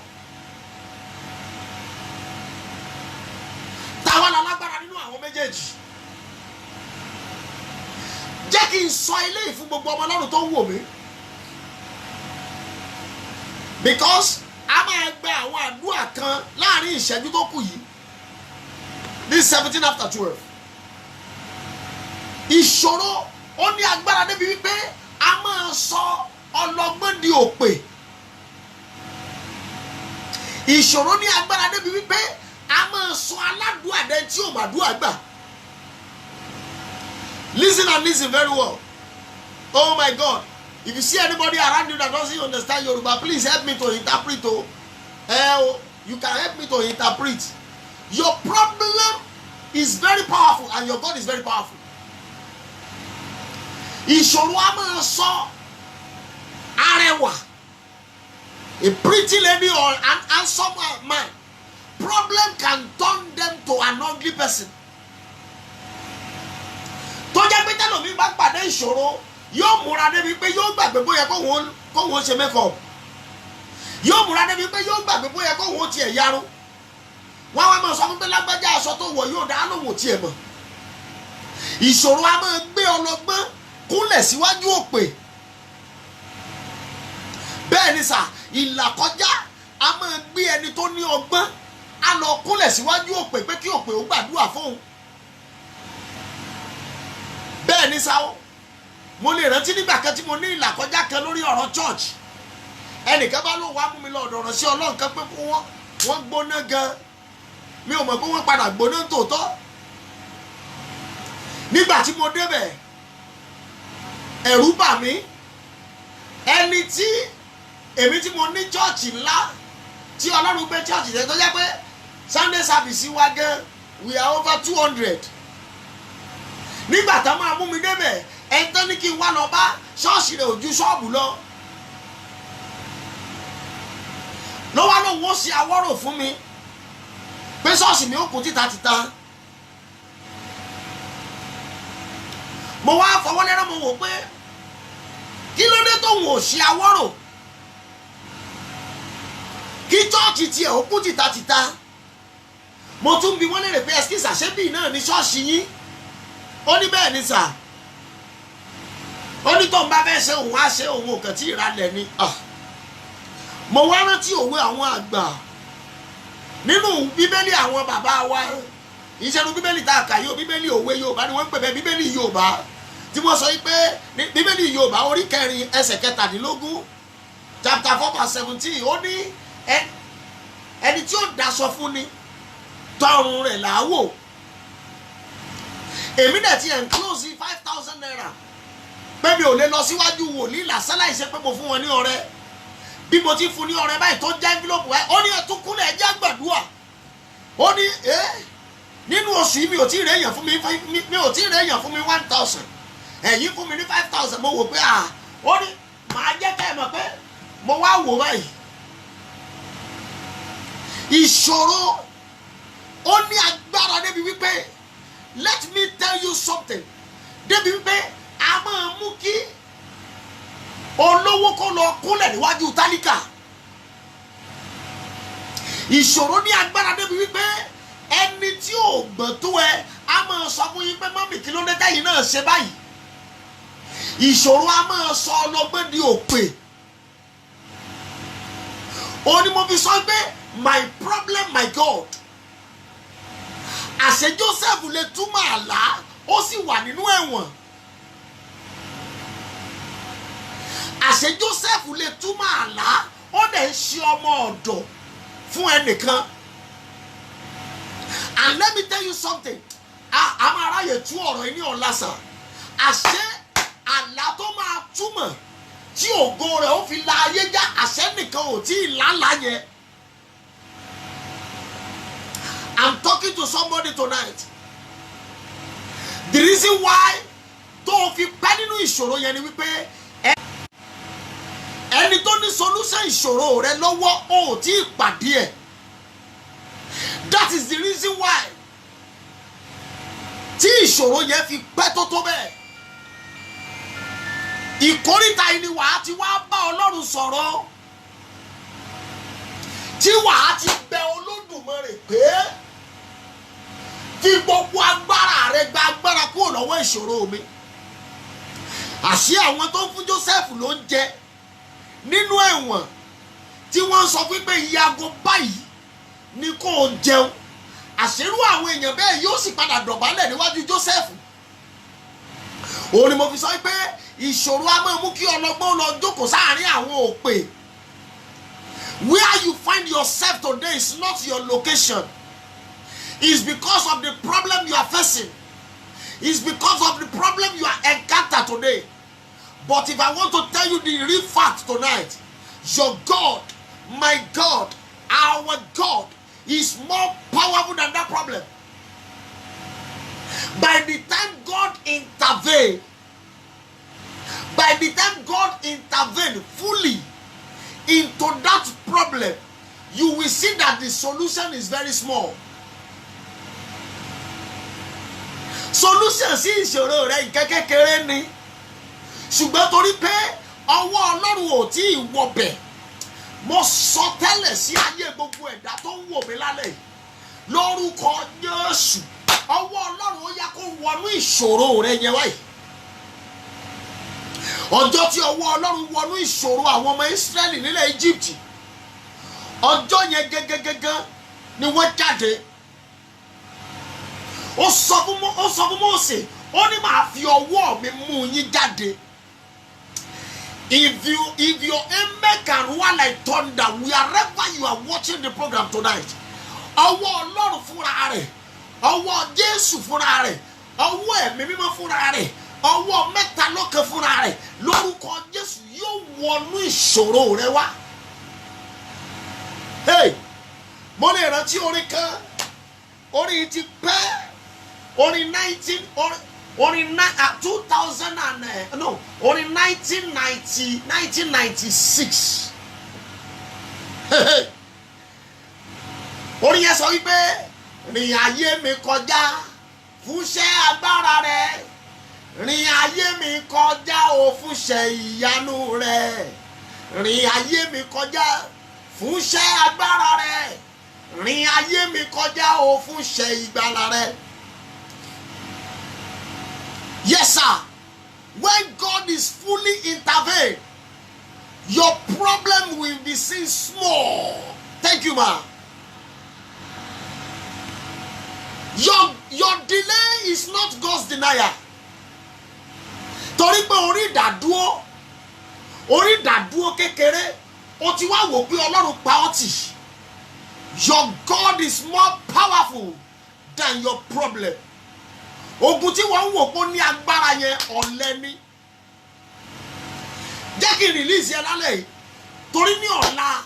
Táwa la lágbára nínú àwọn méjèèjì. Jẹ́ kí n sọ eléyìí fún gbogbo ọmọ Ọlọ́run tó ń wò mí. Because a máa gba àwọn àdúrà kan láàrin ìṣẹ́jú tó kù yìí. This 17 after 12. Ìṣòro ó ní agbára débi wípé a máa sọ ọlọ́gbọ́n di òpè. Ìṣòro ní agbára débi wípé a máa sọ aládùúgbò dẹni tí ò máa dùn àgbà. Listen and listen very well. Oh my God. If you see anybody around you that doesn't understand Yoruba, please help me to interpret. You can help me to interpret. Your problem is very powerful and your God is very powerful. Ìṣòro a máa sọ arẹwà, a pretty lady or an handsome man, problem can turn them to an ugly person. Tó jẹ́ pé tẹ́lòmí bá pàdé ìṣòro, yóò múra débi pé yóò gbàgbé bóyá kóhun ṣe makeup. Yóò múra débi pé yóò gbàgbé bóyá kóhun tiẹ̀ yarun. Wọ́n wá máa sọ fún pé lágbájá aṣọ tó wọ̀ yóò dá lóhùn tiẹ̀ mọ̀. Ìṣòro a máa gbé ọlọ́gbọ́n kúnlẹ̀ síwájú òpè. Bẹ́ẹ̀ ni sà, ìlàkọjá a máa gbé ẹni tó ní ọgbọ́n á lọ kúnlẹ̀ síwájú òpè pé kí òpè ó gbàdúrà fóun. Bẹ́ẹ̀ ni sà o, mo lè rántí nígbà kan tí mo ní ìlàkọjá kan lórí ọ̀rọ̀ church. Ẹnìkan bá lóun wá mú mi lọ ọ̀dọ̀ sí Ọlọ́run kan pé wọ́n gbóná gan. Mi ò mọ̀ pé wọ́n padà gbóná tòótọ́. Nígbà tí mo débẹ̀, ẹ̀rù bà mí. Ẹni tí èmi tí mo ní church ńlá tí Ọlọ́run gbé church jẹ́ tó jẹ́ pé Sunday service wa gan, we are over 200. nígbà tá máa mú mi débẹ̀ ẹni tán ní kí n wá lọ bá ṣọ́ọ̀ṣì rẹ̀ ojú ṣọ́ọ̀bù lọ ló wá lóun ó ṣe awọ́rò fún mi pé ṣọ́ọ̀ṣì mi ó kún títà mo wá fọwọ́ lẹ́rọ̀ mo wò pé kí ló dé tóun ò ṣe awọ́rò kí ṣọ́ọ̀ṣì tiẹ̀ ó kún títà mo tún bi wọ́n lérè pé ẹsikísà ṣé bíi náà ní ṣọ́ọ̀ṣì yín ó ní bẹ́ẹ̀ ni sà ó ní tóun bá fẹ́ ṣe òun á ṣe òun òkè tí ìralẹ̀ ni mo wá rántí òwe àwọn àgbà nínú bíbélì àwọn bàbá wa ìṣẹ́nu bíbélì tá a kà yóò bíbélì òwe Yorùbá ni wọ́n ń pè bẹ́ẹ̀ bíbélì Yorùbá tí wọ́n sọ pé bíbélì Yorùbá orí 4 ẹsẹ̀ 17 chapter 4 verse 17 ó ní ẹni tí ó daṣọ fún ni tọrùn rẹ̀ láwò èmi dẹ̀ ti enclose 5,000 naira pé mi ò lè lọ síwájú wòlíì lásán láì ṣe pé mo fún wọn ní ọrẹ bí mo ti fún ní ọrẹ báyìí tó jẹ́ envelope wáyé ó ní ẹtún kúnlẹ̀ ẹjẹ́ àgbàdua ó ní nínú oṣù yìí mi ò tí ì rẹ̀yàn fún mi 1,000 ẹ̀yin fún mi ní 5,000 mo wò pé ó ní màá jẹ́ ká ẹ̀ mọ̀ pé mo wá wò báyìí ìṣòro ó ní agbára débi wípé let me tell you something débi wípé a máa mú kí olówó kó lọ kúnlẹ̀ níwájú tálíkà ìṣòro ní agbára débi wípé ẹni tí ò gbọ́n tó ẹ a máa sọ fún yín pé mọ́mì kí ló dé táyì náà ṣe báyìí ìṣòro a máa sọ ọlọ́gbọ́n di òpè ó ní mo fi sọ pé my problem my God àṣẹ Joseph lè túmọ̀ àlá ó sì wà nínú ẹ̀wọ̀n àṣẹ Joseph lè túmọ̀ àlá ó dẹ̀ ń ṣe ọmọ ọ̀dọ̀ fún ẹnìkan and let me tell you something a máa ráyè tú ọ̀rọ̀ yìí ní ọ̀làsà àṣẹ àlá tó máa túmọ̀ tí ògo rẹ̀ ó fi la ayé já àṣẹ nìkan ò tí ì lálàá yẹn. I'm talking to somebody tonight. The reason why tó fi pẹ́ nínú ìṣòro yẹn ni wípé ẹni tó ní solution ìṣòro rẹ lọ́wọ́ ò tí ì pàdé ẹ̀. That is the reason why tí ìṣòro yẹn fi pẹ́ tó bẹ́ẹ̀. Ìkórìtà yìí ni wàá ti wá bá Ọlọ́run sọ̀rọ̀ tí wàá ti bẹ Olódùmarè pé fi gbogbo agbára rẹ gba agbára kúrò lọ́wọ́ ìṣòro mi. Àṣé àwọn tó ń fún Joseph ló ń jẹ nínú ẹ̀wọ̀n tí wọ́n sọ pé iye aago báyìí ni kò jẹun àṣírú àwọn èèyàn bẹ́ẹ̀ yóò sì padà dọ̀bálẹ̀ níwájú Joseph. Òun ni mo fi sọ pé ìṣòro a máa mú kí ọlọ́gbọ́n lọ jókòó sáàárín àwọn òpè. Where you find yourself today is not your location. It's because of the problem you are facing. It's because of the problem you are encountered today. But if I want to tell you the real fact tonight, your God, my God, our God is more powerful than that problem. By the time God intervened, fully into that problem, you will see that the solution is very small. Solution sí ìṣòro rẹ nǹkan kékeré ni, ṣùgbọ́n torí pé ọwọ́ Ọlọ́run ò tí ì wọbẹ̀, mo sọ tẹ́lẹ̀ sí ayé gbogbo ẹ̀dá tó ń wò mí lálẹ́ yìí lórúkọ Jésù, ọwọ́ Ọlọ́run ó yá kó wọnú ìṣòro rẹ yẹn wáyé. Ọjọ́ tí ọwọ́ Ọlọ́run wọnú ìṣòro àwọn ọmọ Ísírẹ́lì nílẹ̀ Egypt, ọjọ́ yẹn gẹ́gẹ́gẹ́gẹ́ ni wọ́n jáde. Ó sọ fún Mósè, ó ní màá fi ọwọ́ mi mú yín jáde. If your amen can roar like thunder wherever you are watching the program tonight, ọwọ́ Ọlọ́run fúnra rẹ̀, ọwọ́ Jésù fúnra rẹ̀, ọwọ́ Ẹ̀mí Mímọ́ fúnra rẹ̀, ọwọ́ mẹ́ta lọ́kan fúnra rẹ̀ lórúkọ Jésù yóò wọnú ìṣòro rẹ wá. Hey, mo lè rántí orin kan, orin ti pẹ́, orin Orin 2000 and no, orin 1996. Orin yẹn sọ wípé rìn ayé mi kọjá fúnṣẹ́ agbára rẹ, rìn ayé mi kọjá o fúnṣẹ́ ìyanu rẹ, rìn ayé mi kọjá fúnṣẹ́ agbára rẹ, rìn ayé mi kọjá o fúnṣẹ́ ìgbàlà rẹ. Yes, sir. When God is fully intervened, your problem will be seen small. Thank you, ma. Your delay is not God's denial. Torí pé orí ìdádúró kékeré, ó ti wá wò pé Ọlọ́run pa ọ́ tì. Your God is more powerful than your problem. Ogun tí wọ́n ń wò pé ní agbára yẹn ọ̀lẹ ni. Jẹ́ kí n release yẹn lálẹ́ yìí. Torí ní ọ̀la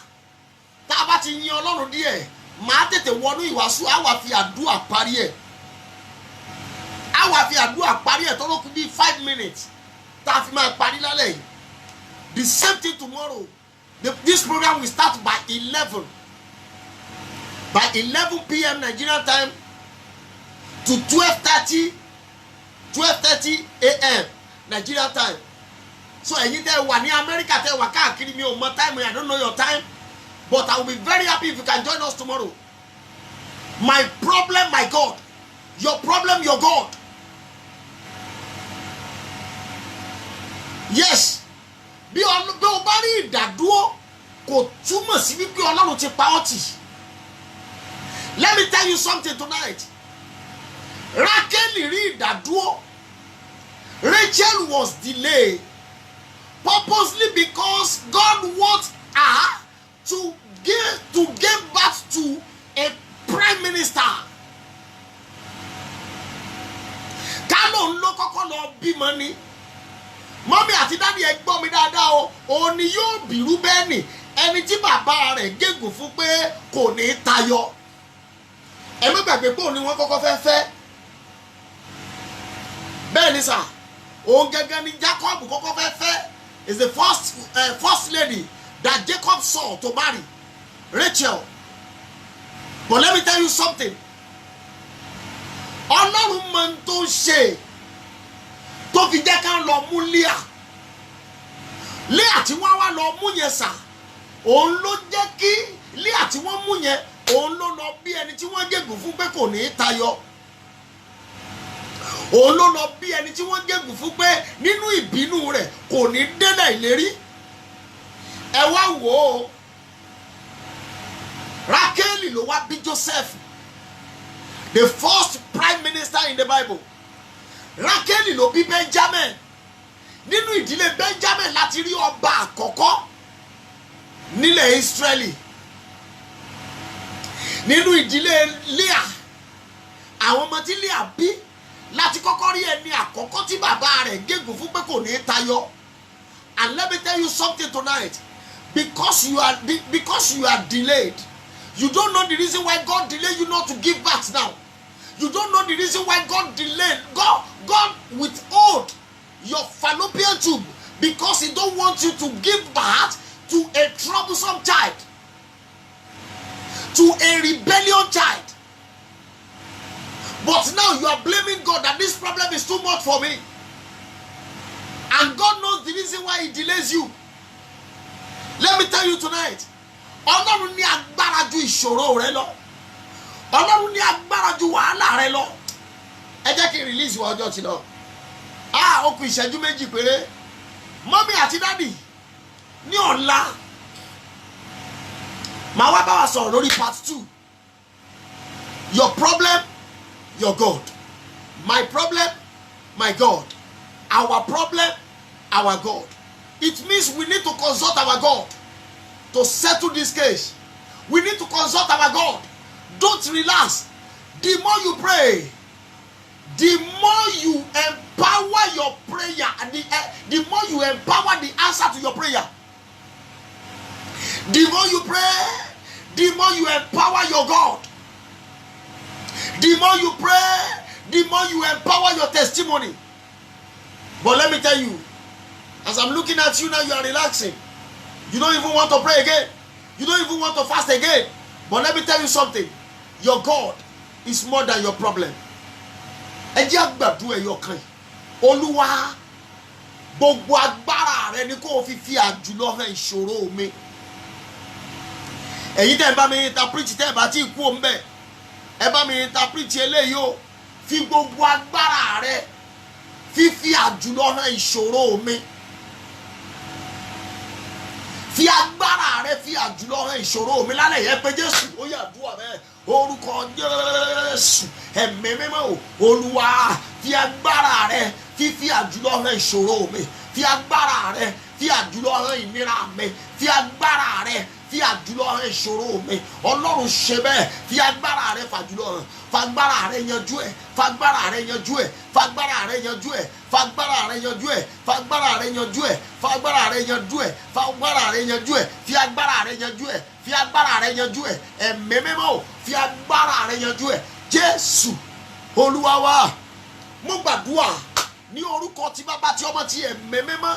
tá a bá ti yin Ọlọ́run díẹ̀, màá tètè wọnú ìwàásù, á wá fi àdúrà parí ẹ̀. Á wá fi àdúrà parí ẹ̀ tó ló kù bí 5 minutes tá a fi máa parí lálẹ́ yìí. The same thing tomorrow. This program will start by 11. By 11 p.m. Nigerian time to 12:30 a.m. Nigerian time. So ẹ̀yin tẹ́ wà ní America, tẹ́ wà káàkiri, mi ò mọ time, I don't know your time, but I will be very happy if you can join us tomorrow. My problem, my God. Your problem, your God. Yes. Bí o bá rí ìdádúró kò túmọ̀ sí wípé Ọlọ́run ti pa ọ́ tì. Let me tell you something tonight. Rachel rí ìdádúró. Rachel was delayed purposely because God wants her to give birth to a prime minister. Kálọ̀ ń lọ kọ́kọ́ lọ bímọ ni. Mọ́mí àti dádì ẹ gbọ́ mi dáadáa o. Òun ni yóò bí Rúbẹ́nì, ẹni tí bàbá rẹ̀ gégùn fún pé kò ní tayọ. Ẹ má gbàgbé pé òun ni wọ́n kọ́kọ́ fẹ́. Bẹ́ẹ̀ ni sà, òun gẹ́gẹ́ ni Jacob kọ́kọ́ fẹ́ is the first lady that Jacob saw to marry, Rachel. But let me tell you something. Ọlọ́run mọ̀ n tó ṣe tó fi jẹ́ ká lọ mú Leah. Leah tí wọ́n wá lọ mú yẹn sà, òun ló jẹ́ kí Leah tí wọ́n mú yẹn, òun ló lọ bí ẹni tí wọ́n gégùn fún pé kò ní tayọ. Òun ló lọ bí ẹni tí wọ́n gégùn fún pé nínú ìbínú rẹ̀ kò ní délẹ̀ ìlérí. Ẹ wá wò ó. Rachel ló wá bí Joseph, the first prime minister in the Bible. Rachel ló bí Benjamin. Nínú ìdílé Benjamin láti rí ọba àkọ́kọ́ nílẹ̀ Israeli. Nínú ìdílé Leah, àwọn ọmọ tí Leah bí láti kọ́kọ́ rí ẹni àkọ́kọ́ tí bàbá rẹ̀ gégùn fún pé kò ní tayọ. And let me tell you something tonight. Because you are delayed, you don't know the reason why God delayed you not to give birth now. You don't know the reason why God delayed. God withhold your fallopian tube because He don't want you to give birth to a troublesome child, to a rebellious child. But now you are blaming God that this problem is too much for me. And God knows the reason why He delays you. Let me tell you tonight. Ọlọ́run ní agbára ju ìṣòro rẹ lọ. Ọlọ́run ní agbára ju wàhálà rẹ lọ. Ẹ jẹ́ kí n release wa ọjọ́ ti lọ. Ó kù ìṣẹ́jú méjì péré. Mọ́mí àti dádì ní ọ̀la màá wá bá wa sọ̀rọ̀ lórí part 2. Your problem, your God. My problem, my God. Our problem, our God. It means we need to consult our God to settle this case. We need to consult our God. Don't relax. The more you pray, the more you empower your prayer, and the more you empower the answer to your prayer. The more you pray, the more you empower your God. The more you pray, the more you empower your testimony. But let me tell you, as I'm looking at you now, you are relaxing. You don't even want to pray again. You don't even want to fast again. But let me tell you something. Your God is more than your problem. Ẹ jẹ́ gbàdúrà ẹyọ kan. Olúwa, gbogbo agbára rẹ ni kó fi àjùlọ hàn ìṣòro mi. Ẹ̀yin tẹ́ bá mi interpret tẹ́ bá ti kú o ńbẹ̀. Ẹ bá mi interpret eléyìí o. Fi gbogbo agbára rẹ fi àjùlọ hàn ìṣòro mi. Fi agbára rẹ fi àjùlọ hàn ìṣòro mi lálẹ́ yẹn pé Jésù ó yá àdúrà bẹ́ẹ̀. Orúkọ Jésù ẹ̀mí mímọ́ o. Olúwa, fi agbára rẹ fi àjùlọ hàn ìṣòro mi. Fi agbára rẹ fi àjùlọ hàn ìnira mi. Fi agbára rẹ fi àjùlọ hàn ìṣòro mi. Ọlọ́run ṣe bẹ́ẹ̀. Fi agbára rẹ fàjùlọ hàn. Fagbára rẹ yanjú ẹ̀. Fagbára rẹ yanjú ẹ̀. Fagbára rẹ yanjú ẹ̀. Fagbára rẹ yanjú ẹ̀. Fagbára rẹ yanjú ẹ̀. Fagbára rẹ yanjú ẹ̀. Fagbára rẹ yanjú ẹ̀. Fi agbára rẹ yanjú ẹ̀. Fi agbára rẹ yanjú ẹ̀. Ẹ̀mí mímọ́ o. Fi agbára rẹ yanjú ẹ̀. Jésù Olúwa wa, mo gbàdúrà ní orúkọ tí Bàbá tí Ọmọ tí Ẹ̀mí mímọ́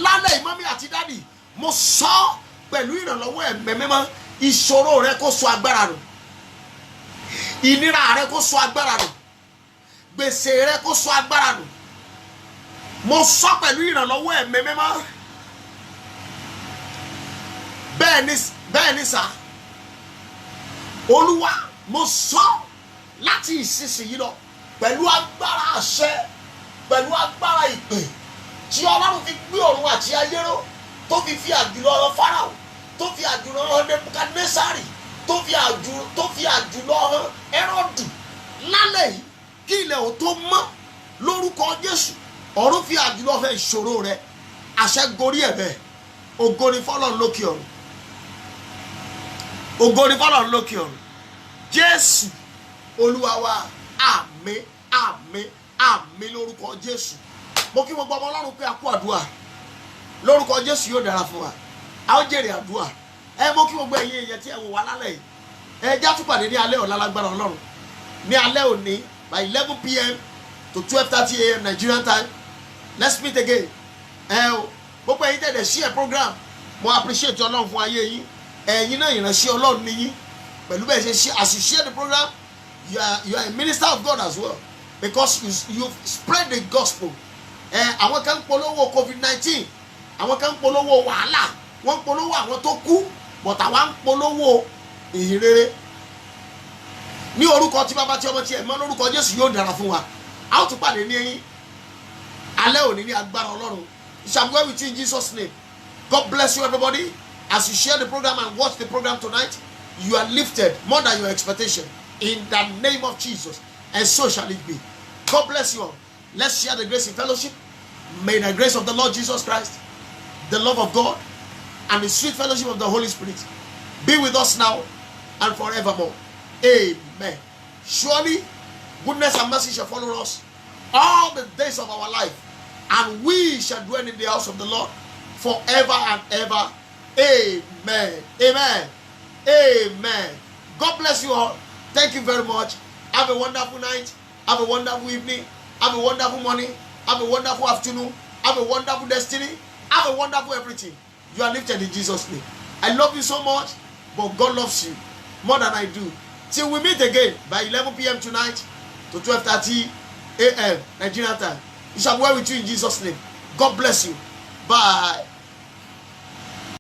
lálẹ́ ìmọ́mí àti dádì, mo sọ pẹ̀lú ìrànlọ́wọ́ Ẹ̀mí mímọ́, ìṣòro rẹ kó sọ agbára nù, ìnira rẹ kó sọ agbára nù, gbèsè rẹ kó sọ agbára nù. Mo sọ pẹ̀lú ìrànlọ́wọ́ Ẹ̀mí mímọ́. Bẹ́ẹ̀ ni sà. Olúwa, mo sọ láti ìsinsìnyí lọ pẹ̀lú agbára àṣẹ, pẹ̀lú agbára ìpè tí Ọlọ́run fi gbé ọ̀run àti ayé ró, tó fi àjùlọ hàn Fáráò, tó fi àjùlọ hàn Nebukadnesari, tó fi àjùlọ hàn Hẹ́rọ́dù. Lálẹ́ yìí kí ilẹ̀ ò tó mọ́ lórúkọ Jésù, ọ̀run fi àjùlọ hàn ìṣòro rẹ. Àṣẹ gorí ẹ̀bẹ̀. Ògo ni f'Ọlọ́run lókè ọ̀run. Ògo ni f'Ọlọ́run lókè ọ̀run. Jésù Olúwa wa, àmín àmín àmín lórúkọ Jésù. Mo kí gbogbo ọmọ Ọlọ́run pé a kú àdúrà. Lórúkọ Jésù yóò dára fún wa. A ó jèrè àdúrà. Mo kí gbogbo ẹ̀yin èèyàn tí ẹ wò wá lálẹ́ yìí. Ẹ já tún pàdé ní alẹ́ ọ̀la lágbára Ọlọ́run. Ní alẹ́ òní by 11 p.m. to 12:30 a.m. Nigerian time. Let's meet again. Gbogbo ẹ̀yin tẹ̀lé share program. Mo appreciate Ọlọ́run fún ayé yín. Ẹ̀yin náà ìránṣẹ́ Ọlọ́run ni yín. Pẹ̀lú bẹ́ẹ̀ ṣe share, as you share the program, you are a minister of God as well, because you spread the gospel. Àwọn kan polówó COVID-19, àwọn kan polówó wàhálà, wọ́n polówó àwọn tó kú, but àwọn polówó ìhìnrere. Ní orúkọ tí Bàbá tí Ọmọ tí Ẹ̀mí lórúkọ Jésù yóò dára fún wa. A ó tún pàdé ní alẹ́ òní ní agbára Ọlọ́run. It shall be well with you in Jesus' name. God bless you everybody. As you share the program and watch the program tonight, you are lifted more than your expectation. In the name of Jesus, and so shall it be. God bless you all. Let's share the grace in fellowship. May the grace of the Lord Jesus Christ, the love of God, and the sweet fellowship of the Holy Spirit be with us now and forevermore. Amen. Surely, goodness and mercy shall follow us all the days of our life, and we shall dwell in the house of the Lord forever and ever. Amen. Amen. Amen. God bless you all. Thank you very much. Have a wonderful night. Have a wonderful evening. Have a wonderful morning. Have a wonderful afternoon. Have a wonderful destiny. Have a wonderful everything. You are lifted in Jesus' name. I love you so much, but God loves you more than I do. Till we meet again by 11 p.m. tonight to 12:30 a.m. Nigerian time. It shall be well with you in Jesus' name. God bless you. Bye.